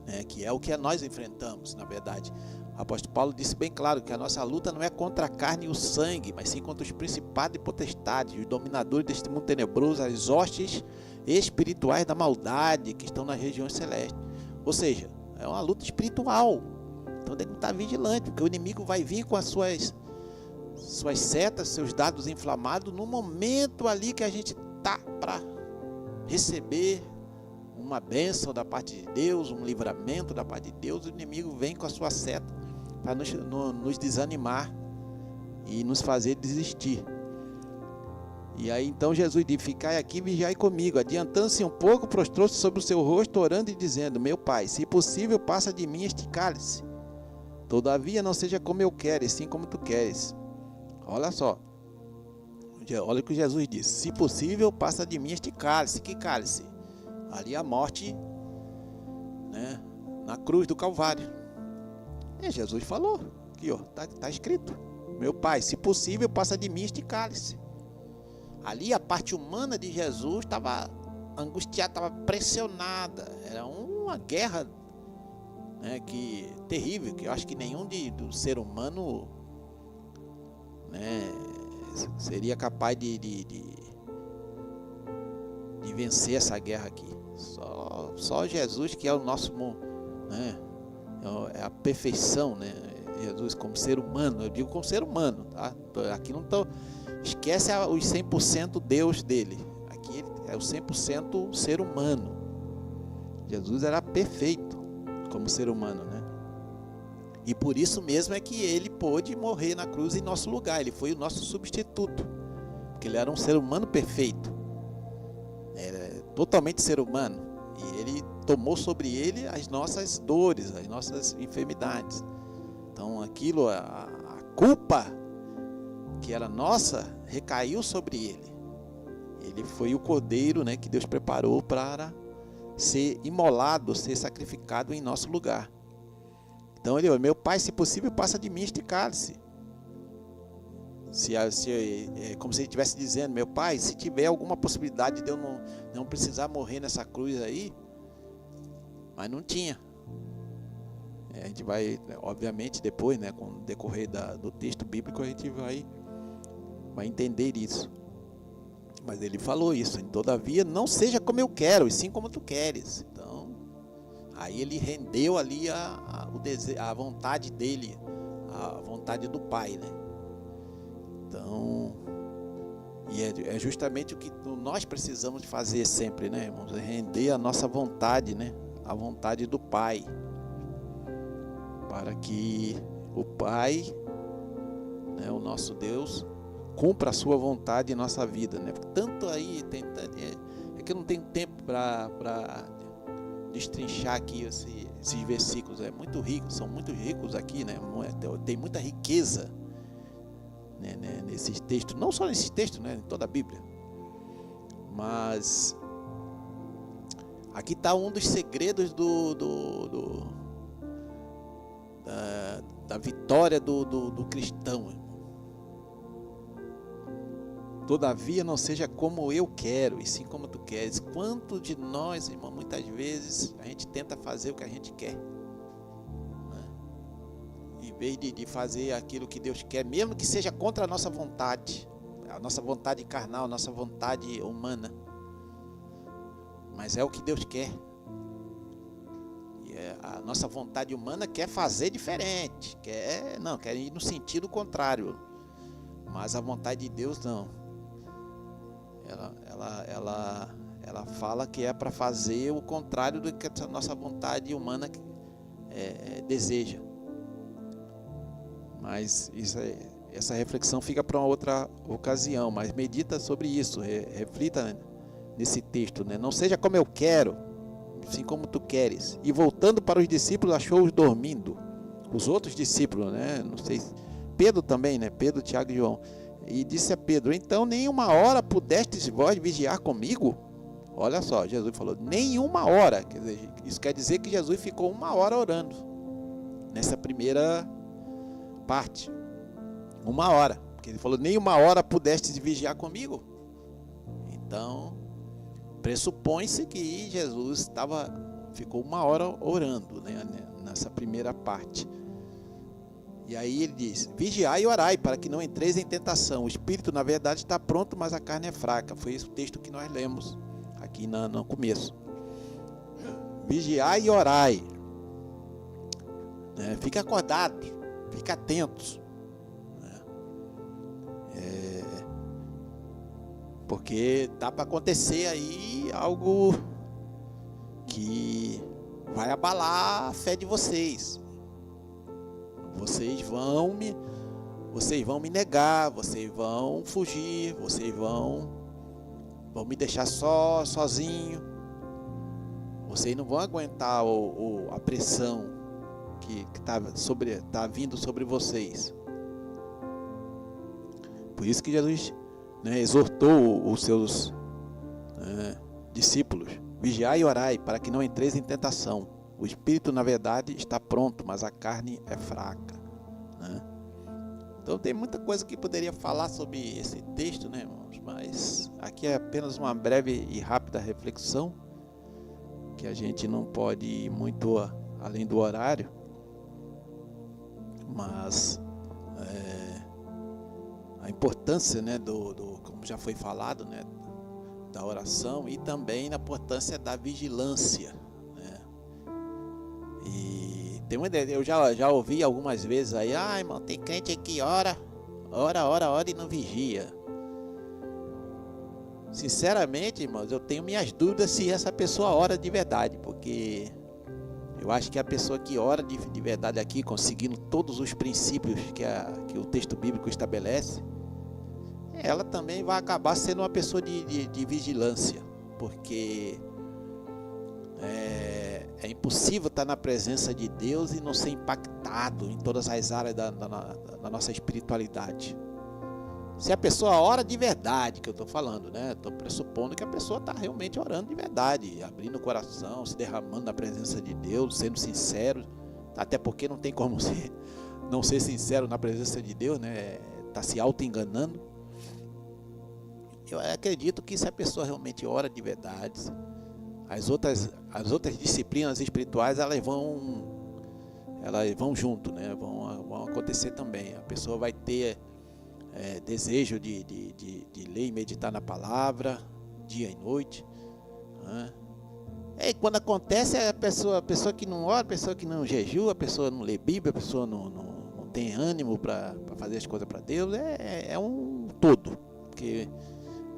né, que é o que nós enfrentamos, na verdade. O apóstolo Paulo disse bem claro que a nossa luta não é contra a carne e o sangue, mas sim contra os principados e potestades, os dominadores deste mundo tenebroso, as hostes espirituais da maldade que estão nas regiões celestes. Ou seja, é uma luta espiritual. Então tem que estar vigilante, porque o inimigo vai vir com as suas setas, seus dados inflamados, no momento ali que a gente está para receber uma bênção da parte de Deus, um livramento da parte de Deus. O inimigo vem com a sua seta para nos desanimar e nos fazer desistir. E aí então Jesus disse: ficai aqui, vigiai comigo. Adiantando-se um pouco, prostrou-se sobre o seu rosto, orando e dizendo: meu Pai, se possível, passa de mim este cálice. Todavia não seja como eu quero, e sim como tu queres. Olha só, olha o que Jesus disse: se possível, passa de mim este cálice. Que cálice? Ali a morte, né, na cruz do Calvário. E Jesus falou, aqui ó, tá escrito: meu Pai, se possível, passa de mim este cálice. Ali a parte humana de Jesus estava angustiada, estava pressionada. Era uma guerra, né, terrível, que eu acho que nenhum do ser humano, né, seria capaz de vencer essa guerra aqui. Só Jesus, que é o nosso, né, é a perfeição, né? Jesus como ser humano, eu digo como ser humano, tá? Aqui não estou, esquece os 100% Deus dele. Aqui é o 100% ser humano. Jesus era perfeito como ser humano, né? E por isso mesmo é que ele pôde morrer na cruz em nosso lugar. Ele foi o nosso substituto, porque ele era um ser humano perfeito. Era totalmente ser humano. E ele tomou sobre ele as nossas dores, as nossas enfermidades. Então aquilo, a culpa que era nossa, recaiu sobre ele. Ele foi o cordeiro, né, que Deus preparou para ser imolado, ser sacrificado em nosso lugar. Então ele, meu Pai, se possível, passa de mim este cálice. Como se ele estivesse dizendo: meu Pai, se tiver alguma possibilidade de eu não precisar morrer nessa cruz aí. Mas não tinha. A gente vai, obviamente, depois, né, com o decorrer do texto bíblico, a gente vai entender isso. Mas ele falou isso: todavia não seja como eu quero, e sim como tu queres. Então, aí ele rendeu ali a vontade dele, a vontade do Pai, né? Então, e é justamente o que nós precisamos fazer sempre, né, irmãos? É render a nossa vontade, né? A vontade do Pai, para que o Pai, né, o nosso Deus, cumpra a sua vontade em nossa vida, né? Tanto aí, é que eu não tenho tempo para destrinchar aqui esses versículos. É muito rico, são muito ricos aqui, né? Tem muita riqueza, né, nesses textos, não só nesses textos, né, em toda a Bíblia. Mas aqui está um dos segredos da vitória do cristão. Todavia não seja como eu quero, e sim como tu queres. Quanto de nós, irmão, muitas vezes a gente tenta fazer o que a gente quer, né? Em vez de fazer aquilo que Deus quer, mesmo que seja contra a nossa vontade carnal, a nossa vontade humana. Mas é o que Deus quer. E a nossa vontade humana quer fazer diferente, quer ir no sentido contrário. Mas a vontade de Deus não. Ela fala que é para fazer o contrário do que a nossa vontade humana deseja. Mas essa reflexão fica para uma outra ocasião. Mas medita sobre isso, reflita, né, nesse texto, né? Não seja como eu quero, assim como tu queres. E voltando para os discípulos, achou-os dormindo. Os outros discípulos, né? Não sei, Pedro também, né? Pedro, Tiago e João. E disse a Pedro: então nenhuma hora pudestes vós vigiar comigo? Olha só, Jesus falou, nenhuma hora. Quer dizer, isso quer dizer que Jesus ficou 1 hora orando. Nessa primeira parte. 1 hora. Porque ele falou, nenhuma hora pudestes vigiar comigo. Então, pressupõe-se que Jesus ficou 1 hora orando, né, nessa primeira parte. E aí ele diz, vigiai e orai, para que não entreis em tentação. O espírito, na verdade, está pronto, mas a carne é fraca. Foi esse o texto que nós lemos aqui no começo. Vigiai e orai. Fique acordado, fique atentos. Porque tá para acontecer aí algo que vai abalar a fé de vocês. Vocês vão me negar, vocês vão fugir, vocês vão me deixar sozinho. Vocês não vão aguentar a pressão que tá vindo sobre vocês. Por isso que Jesus, exortou os seus discípulos: vigiai e orai, para que não entreis em tentação. O espírito, na verdade, está pronto, mas a carne é fraca. Então tem muita coisa que poderia falar sobre esse texto, né, irmãos? Mas aqui é apenas uma breve e rápida reflexão, que a gente não pode ir muito além do horário, mas a importância, como já foi falado, da oração, e também na importância da vigilância, E eu já ouvi algumas vezes aí, irmão, tem crente que ora e não vigia. Sinceramente, irmãos, eu tenho minhas dúvidas se essa pessoa ora de verdade, porque eu acho que a pessoa que ora de verdade aqui, conseguindo todos os princípios que o texto bíblico estabelece, ela também vai acabar sendo uma pessoa de vigilância, porque é impossível estar na presença de Deus e não ser impactado em todas as áreas da nossa espiritualidade. Se a pessoa ora de verdade, que eu estou falando, estou pressupondo que a pessoa está realmente orando de verdade, abrindo o coração, se derramando na presença de Deus, sendo sincero, até porque não tem como não ser sincero na presença de Deus, está se auto-enganando. Eu acredito que se a pessoa realmente ora de verdade, as outras disciplinas espirituais elas vão junto, vão acontecer também. A pessoa vai ter desejo de ler e meditar na palavra dia e noite, E quando acontece, a pessoa que não ora, a pessoa que não jejua, a pessoa não lê Bíblia, a pessoa não tem ânimo para fazer as coisas para Deus, é um todo, porque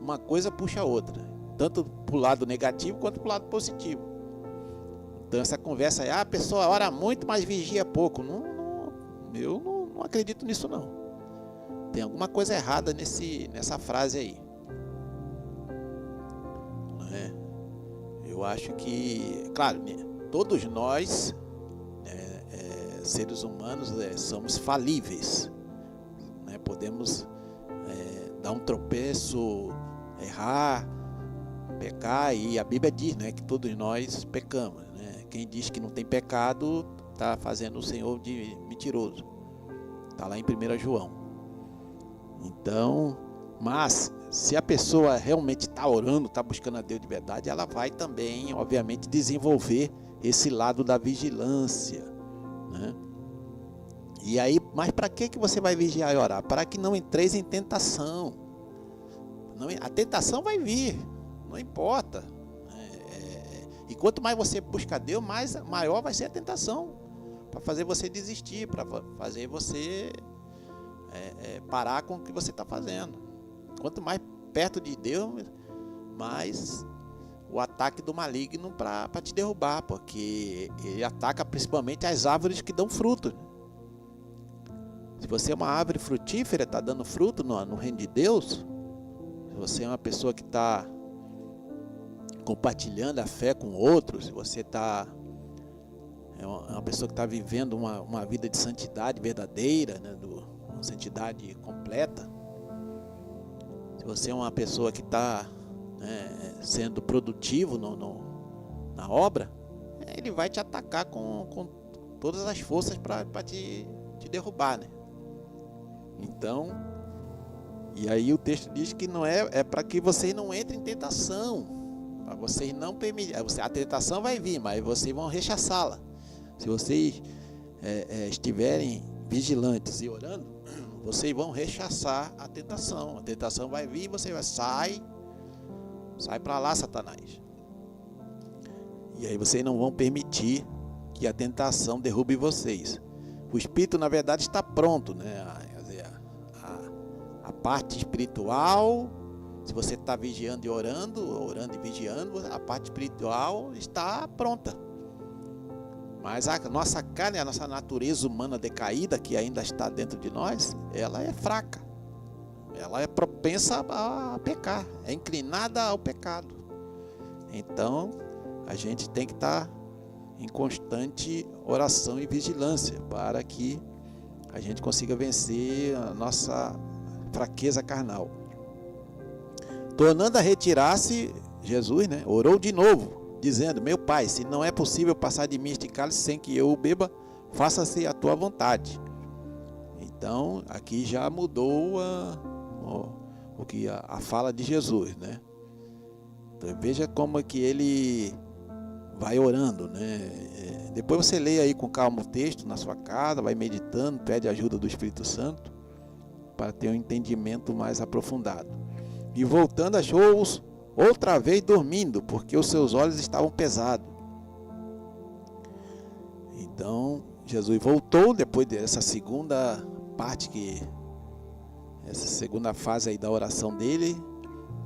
uma coisa puxa a outra, tanto para o lado negativo quanto para o lado positivo. Então essa conversa aí, a pessoa ora muito, mas vigia pouco, eu não acredito nisso não. Tem alguma coisa errada nessa frase aí. Eu acho que, claro, todos nós, seres humanos, somos falíveis. Podemos dar um tropeço, errar, pecar, e a Bíblia diz, que todos nós pecamos. Quem diz que não tem pecado está fazendo o Senhor de mentiroso. Está lá em 1 João. Então, mas se a pessoa realmente está orando, está buscando a Deus de verdade, ela vai também, obviamente, desenvolver esse lado da vigilância, E aí, mas para que você vai vigiar e orar? Para que não entreis em tentação. A tentação vai vir, não importa. E quanto mais você busca Deus, maior vai ser a tentação, para fazer você desistir, para fazer você parar com o que você está fazendo. Quanto mais perto de Deus, mais o ataque do maligno para te derrubar, porque ele ataca principalmente as árvores que dão fruto. Se você é uma árvore frutífera, está dando fruto no reino de Deus, se você é uma pessoa que está compartilhando a fé com outros, se você é uma pessoa que está vivendo uma vida de santidade verdadeira, santidade completa, se você é uma pessoa que está sendo produtivo na obra, ele vai te atacar com todas as forças para te derrubar, né? Então, e aí o texto diz que não é para que vocês não entrem em tentação, para vocês não permitirem. A tentação vai vir, mas vocês vão rechaçá-la. Se vocês estiverem vigilantes e orando, vocês vão rechaçar a tentação. A tentação vai vir e você vai sai para lá, Satanás. E aí vocês não vão permitir que a tentação derrube vocês. O espírito, na verdade, está pronto, né? A parte espiritual, se você está vigiando e orando e vigiando, a parte espiritual está pronta. Mas a nossa carne, a nossa natureza humana decaída, que ainda está dentro de nós, ela é fraca. Ela é propensa a pecar, é inclinada ao pecado. Então, a gente tem que estar em constante oração e vigilância para que a gente consiga vencer a nossa fraqueza carnal. Tornando a retirar-se, Jesus, orou de novo, dizendo: meu Pai, se não é possível passar de mim este cálice sem que eu o beba, faça-se a tua vontade. Então, aqui já mudou a fala de Jesus, né? Então, veja como é que ele vai orando, né? Depois você lê aí com calma o texto na sua casa, vai meditando, pede a ajuda do Espírito Santo para ter um entendimento mais aprofundado. E voltando, achou-os outra vez dormindo, porque os seus olhos estavam pesados. Então, Jesus voltou depois dessa segunda parte, essa segunda fase aí da oração dele,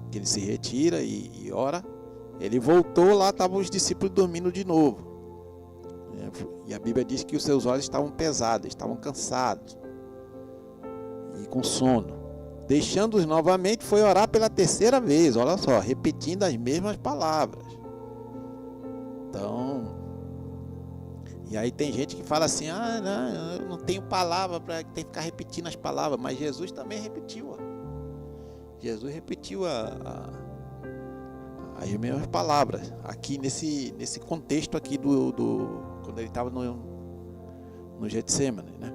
que ele se retira e ora. Ele voltou, lá estavam os discípulos dormindo de novo. E a Bíblia diz que os seus olhos estavam pesados, estavam cansados e com sono. Deixando-os novamente, foi orar pela terceira vez, olha só, repetindo as mesmas palavras. Então, e aí tem gente que fala assim: não, eu não tenho palavra, tem que ficar repetindo as palavras. Mas Jesus também repetiu. Jesus repetiu as mesmas palavras aqui nesse contexto aqui quando ele estava no Getsemane, né?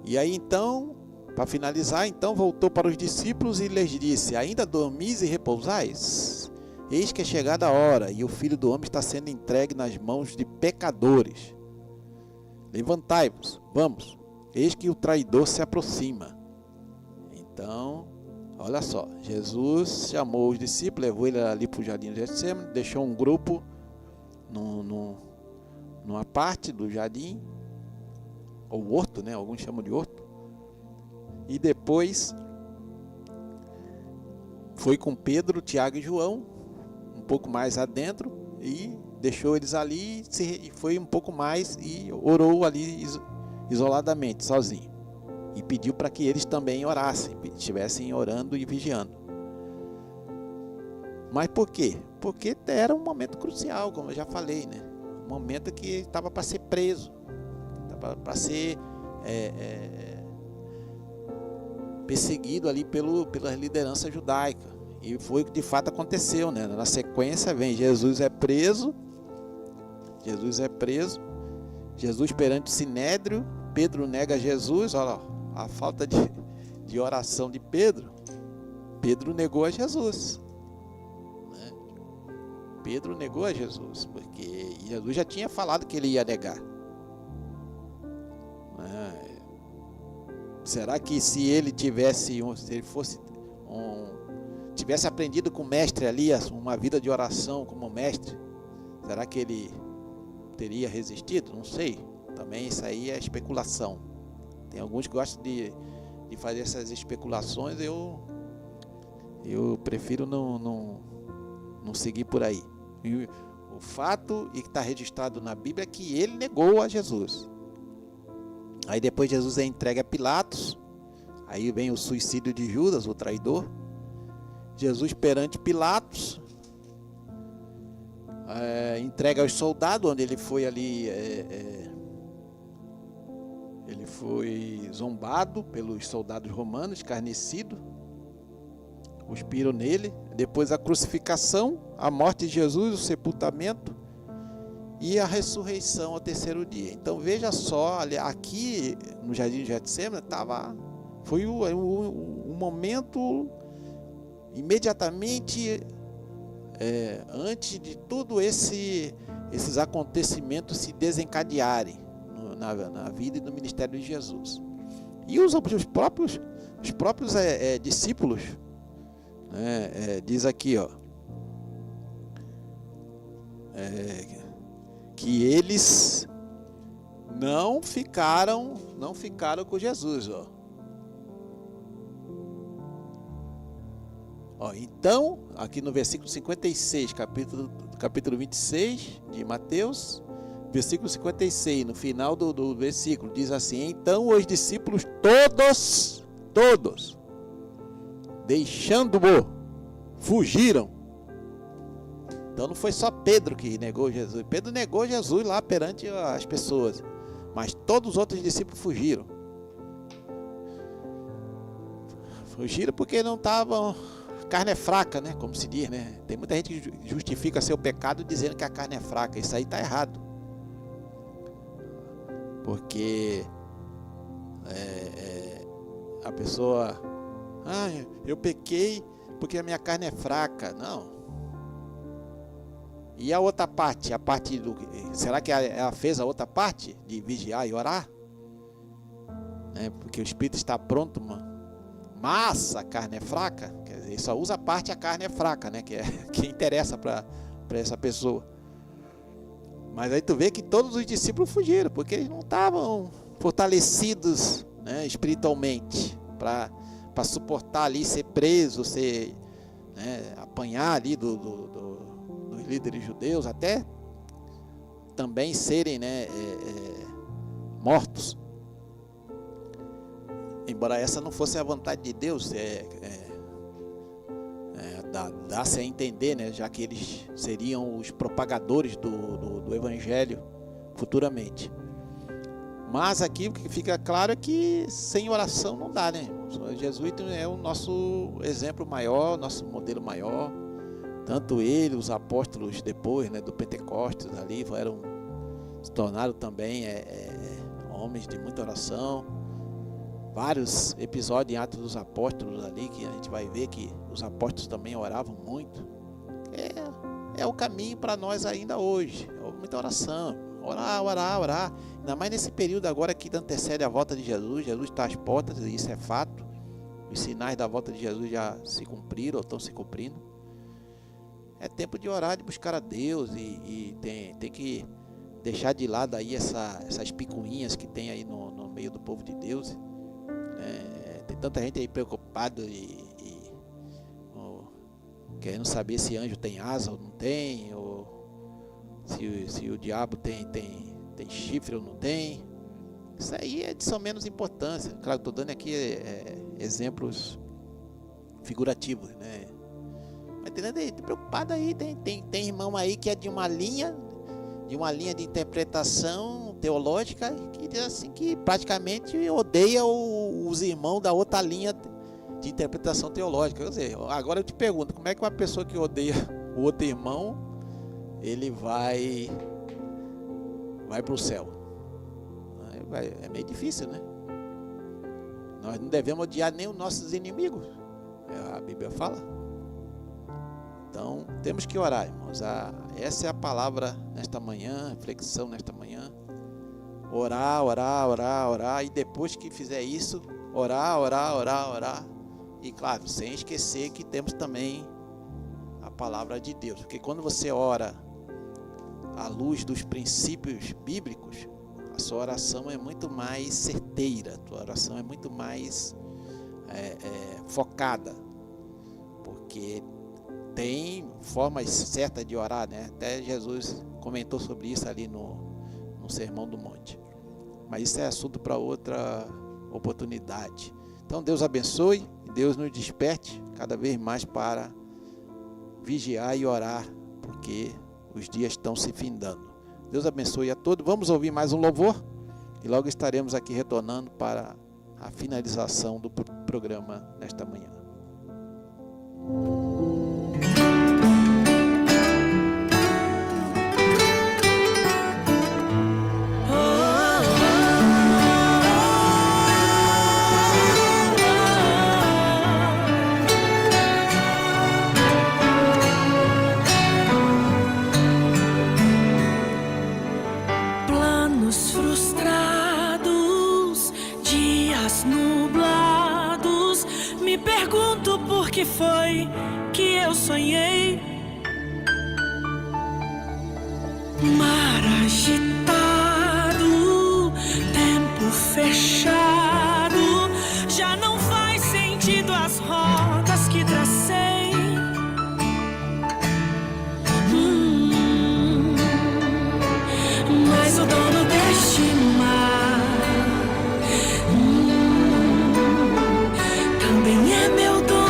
E aí então, para finalizar, então voltou para os discípulos e lhes disse: ainda dormis e repousais? Eis que é chegada a hora, e o Filho do Homem está sendo entregue nas mãos de pecadores. Levantai-vos, vamos, eis que o traidor se aproxima. Então, olha só, Jesus chamou os discípulos, levou ele ali para o jardim do Getsemane, deixou um grupo numa parte do jardim, ou horto, né? Alguns chamam de horto. E depois foi com Pedro, Tiago e João, um pouco mais adentro, e deixou eles ali, e foi um pouco mais e orou ali isoladamente, sozinho. E pediu para que eles também orassem, estivessem orando e vigiando. Mas por quê? Porque era um momento crucial, como eu já falei, né? Um momento que estava para ser preso, estava para ser perseguido ali pela liderança judaica. E foi o que de fato aconteceu, né? Na sequência vem Jesus é preso, Jesus perante o Sinédrio, Pedro nega Jesus, olha a falta de oração de Pedro. Pedro negou a Jesus, né? Pedro negou a Jesus, porque Jesus já tinha falado que ele ia negar. Será que se ele tivesse aprendido com o mestre ali, uma vida de oração como mestre, será que ele teria resistido? Não sei. Também isso aí é especulação. Tem alguns que gostam de fazer essas especulações. Eu prefiro não seguir por aí. E o fato, e que está registrado na Bíblia, é que ele negou a Jesus. Aí depois Jesus é entregue a Pilatos. Aí vem o suicídio de Judas, o traidor. Jesus perante Pilatos, entrega aos soldados, onde ele foi ali Ele foi zombado pelos soldados romanos, escarnecido, cuspiram nele. Depois a crucificação, a morte de Jesus, o sepultamento e a ressurreição ao terceiro dia. Então veja só, aqui no Jardim de Getsêmani foi um momento imediatamente antes de tudo esses acontecimentos se desencadearem na vida e no ministério de Jesus. E os próprios discípulos, diz aqui, que eles não ficaram com Jesus, então, aqui no versículo 56, capítulo 26 de Mateus, versículo 56, no final do versículo, diz assim: então os discípulos todos, deixando-o, fugiram. Então não foi só Pedro que negou Jesus. Pedro negou Jesus lá perante as pessoas, mas todos os outros discípulos fugiram. Fugiram porque não estavam... Carne é fraca, né? Como se diz, né? Tem muita gente que justifica seu pecado dizendo que a carne é fraca. Isso aí está errado. Porque a pessoa... eu pequei porque a minha carne é fraca. Não. E a outra parte? Será que ela fez a outra parte? De vigiar e orar? Porque o espírito está pronto, mas a carne é fraca. Quer dizer, só usa a parte a carne é fraca, né? Que interessa para essa pessoa. Mas aí tu vê que todos os discípulos fugiram, porque eles não estavam fortalecidos, né, espiritualmente, para suportar ali, ser preso, apanhar ali dos líderes judeus, até também serem, mortos. Embora essa não fosse a vontade de Deus, dá-se a entender, né, já que eles seriam os propagadores do Evangelho futuramente. Mas aqui o que fica claro é que sem oração não dá, né? Jesus é o nosso exemplo maior, nosso modelo maior. Tanto ele, os apóstolos depois, né, do Pentecostes ali, se tornaram também homens de muita oração. Vários episódios em Atos dos Apóstolos ali, que a gente vai ver que os apóstolos também oravam muito. É o caminho para nós ainda hoje. Muita oração. Orar. Ainda mais nesse período agora que antecede a volta de Jesus. Jesus está às portas, e isso é fato. Os sinais da volta de Jesus já se cumpriram ou estão se cumprindo. É tempo de orar, de buscar a Deus e tem que deixar de lado aí essas picuinhas que tem aí no meio do povo de Deus. Tem tanta gente aí preocupada querendo saber se anjo tem asa ou não tem, ou se o diabo tem chifre ou não tem. Isso aí é de só menos importância. Claro, estou dando aqui exemplos figurativos, né? Mas tem gente preocupada aí, tem irmão aí que é de uma linha de interpretação teológica que diz assim que praticamente odeia os irmãos da outra linha de interpretação teológica. Quer dizer, agora eu te pergunto, como é que uma pessoa que odeia o outro irmão, ele vai para o céu? É meio difícil, né? Nós não devemos odiar nem os nossos inimigos, a Bíblia fala. Então, temos que orar, irmãos. Essa é a palavra nesta manhã, reflexão nesta manhã. Orar. E depois que fizer isso, orar. E claro, sem esquecer que temos também a palavra de Deus. Porque quando você ora à luz dos princípios bíblicos, a sua oração é muito mais certeira. A tua oração é muito mais focada. Porque tem formas certas de orar, né? Até Jesus comentou sobre isso ali no Sermão do Monte. Mas isso é assunto para outra oportunidade. Então Deus abençoe, Deus nos desperte cada vez mais para vigiar e orar, porque os dias estão se findando. Deus abençoe a todos. Vamos ouvir mais um louvor E logo estaremos aqui retornando para a finalização do programa nesta manhã.
Que foi que eu sonhei? Mar agitado, tempo fechado, já não faz sentido as rotas que tracei. Mas o dono deste mar também é meu dono.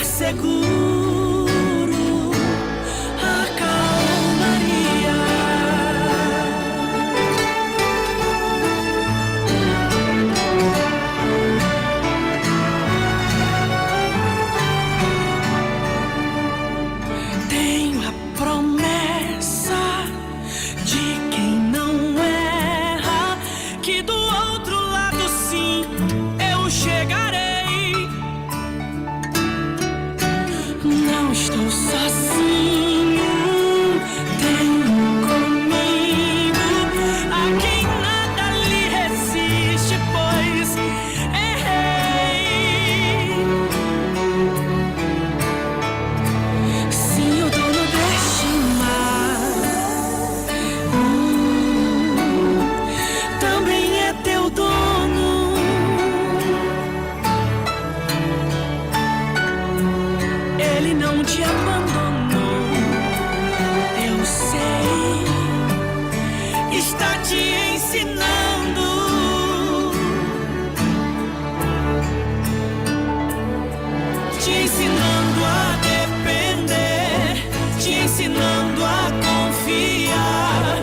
Seguro, a calmaria. Tenho a promessa de quem não erra, que do outro lado sim eu chegarei. Não estou sozinho, tenho comigo a quem nada lhe resiste, pois errei. Sim, o dono deste mar também é teu dono. Ele não te abandonou, eu sei, está te ensinando. Te ensinando a depender, te ensinando a confiar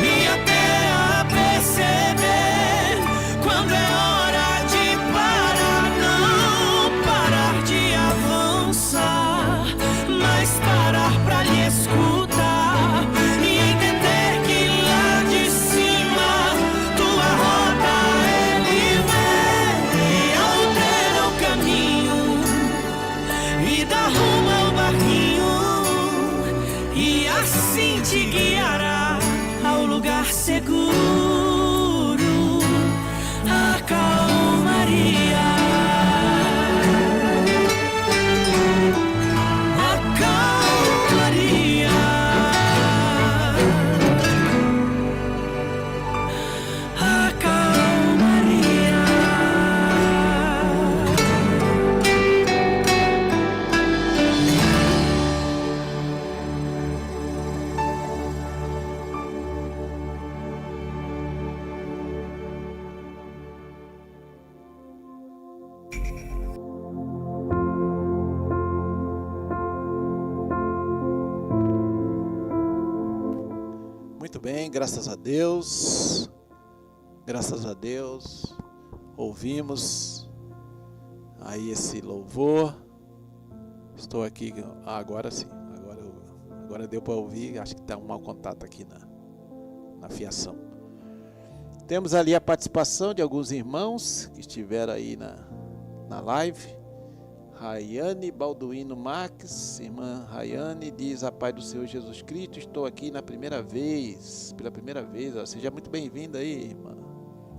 e até a perceber quando é hora de parar, não parar de avançar, mas parar pra lhe escutar e entender que lá de cima tua rota ele vê, altera o caminho e dá rumo ao barquinho, e assim te guiará ao lugar seguro, a calmaria.
Muito bem, graças a Deus, ouvimos aí esse louvor. Estou aqui, agora sim, agora deu para ouvir, acho que está um mau contato aqui na fiação. Temos ali a participação de alguns irmãos que estiveram aí na live. Rayane Balduino Marques, irmã Rayane, diz: a paz do Senhor Jesus Cristo, estou aqui pela primeira vez, ó. Seja muito bem-vinda aí, irmã.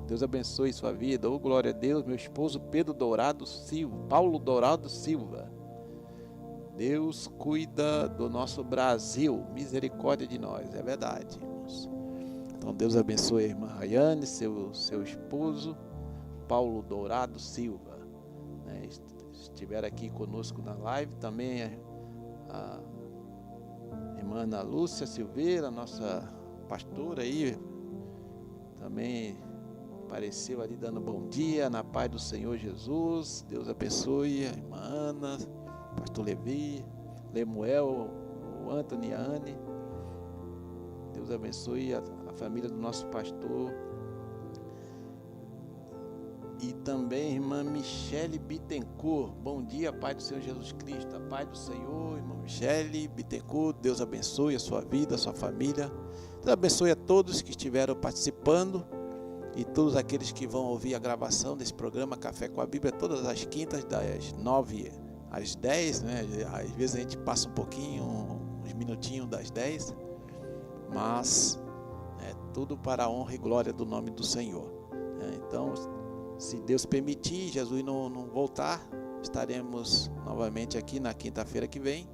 Deus abençoe sua vida. Oh, glória a Deus. Meu esposo Paulo Dourado Silva. Deus cuida do nosso Brasil, misericórdia de nós, é verdade, irmãos. Então Deus abençoe a irmã Rayane, seu esposo Paulo Dourado Silva, né? Estiver aqui conosco na live. Também a irmã Ana Lúcia Silveira, nossa pastora aí, também apareceu ali dando bom dia, na paz do Senhor Jesus. Deus abençoe a irmã Ana, pastor Levi, Lemuel, o Anthony e a Anne. Deus abençoe a família do nosso pastor. E também irmã Michele Bittencourt. Bom dia, paz do Senhor Jesus Cristo. A paz do Senhor, irmã Michele Bittencourt. Deus abençoe a sua vida, a sua família. Deus abençoe a todos que estiveram participando e todos aqueles que vão ouvir a gravação desse programa Café com a Bíblia todas as quintas, das 9 às 10, né? Às vezes a gente passa um pouquinho, uns minutinhos das 10, mas é tudo para a honra e glória do nome do Senhor. Então, se Deus permitir, Jesus não voltar, estaremos novamente aqui na quinta-feira que vem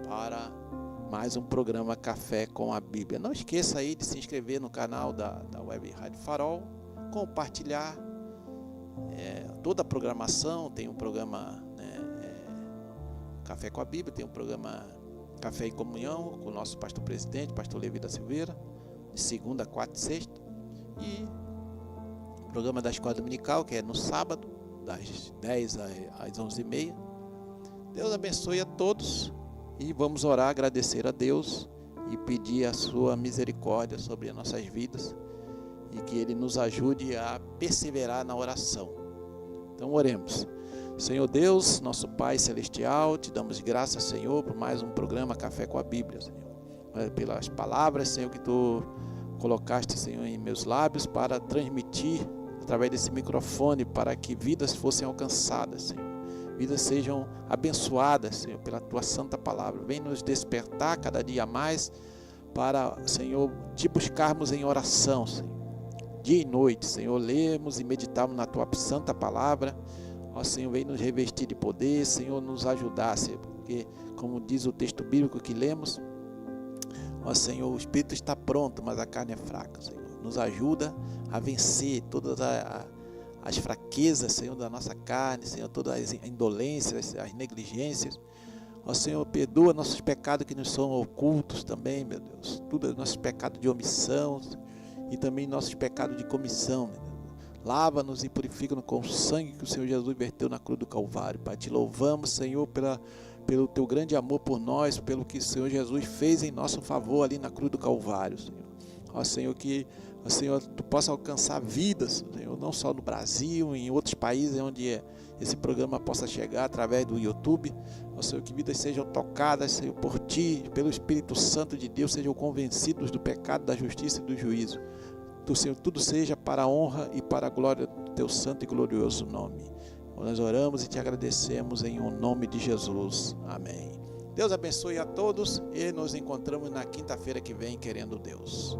para mais um programa Café com a Bíblia. Não esqueça aí de se inscrever no canal da Web Rádio Farol, compartilhar toda a programação. Tem um programa Café com a Bíblia, tem um programa Café e Comunhão com o nosso pastor presidente, pastor Levi da Silveira, de segunda, quarta e sexta, e o programa da Escola Dominical, que é no sábado, das 10 às 11h30. Deus abençoe a todos e vamos orar, agradecer a Deus e pedir a sua misericórdia sobre as nossas vidas e que Ele nos ajude a perseverar na oração. Então oremos. Senhor Deus, nosso Pai Celestial, te damos graças, Senhor, por mais um programa Café com a Bíblia, Senhor. Pelas palavras, Senhor, que Tu colocaste, Senhor, em meus lábios para transmitir através desse microfone, para que vidas fossem alcançadas, Senhor. Vidas sejam abençoadas, Senhor, pela Tua santa palavra. Vem nos despertar cada dia mais para, Senhor, Te buscarmos em oração, Senhor. Dia e noite, Senhor, lermos e meditarmos na Tua santa palavra. Ó Senhor, vem nos revestir de poder, Senhor, nos ajudar, Senhor, porque, como diz o texto bíblico que lemos, ó Senhor, o espírito está pronto, mas a carne é fraca, Senhor. Nos ajuda a vencer todas as fraquezas, Senhor, da nossa carne, Senhor, todas as indolências, as negligências. Ó Senhor, perdoa nossos pecados que nos são ocultos também, meu Deus. Tudo nossos pecados de omissão e também nossos pecados de comissão, meu Deus. Lava-nos e purifica-nos com o sangue que o Senhor Jesus verteu na cruz do Calvário. Pai, te louvamos, Senhor, pelo Teu grande amor por nós, pelo que o Senhor Jesus fez em nosso favor ali na cruz do Calvário, Senhor. Ó Senhor, que ó Senhor, Tu possa alcançar vidas, Senhor, não só no Brasil, em outros países onde esse programa possa chegar através do YouTube. Ó Senhor, que vidas sejam tocadas, Senhor, por Ti, pelo Espírito Santo de Deus, sejam convencidos do pecado, da justiça e do juízo. Tu, Senhor, tudo seja para a honra e para a glória do Teu santo e glorioso nome. Nós oramos e Te agradecemos em o nome de Jesus. Amém. Deus abençoe a todos e nos encontramos na quinta-feira que vem, querendo Deus.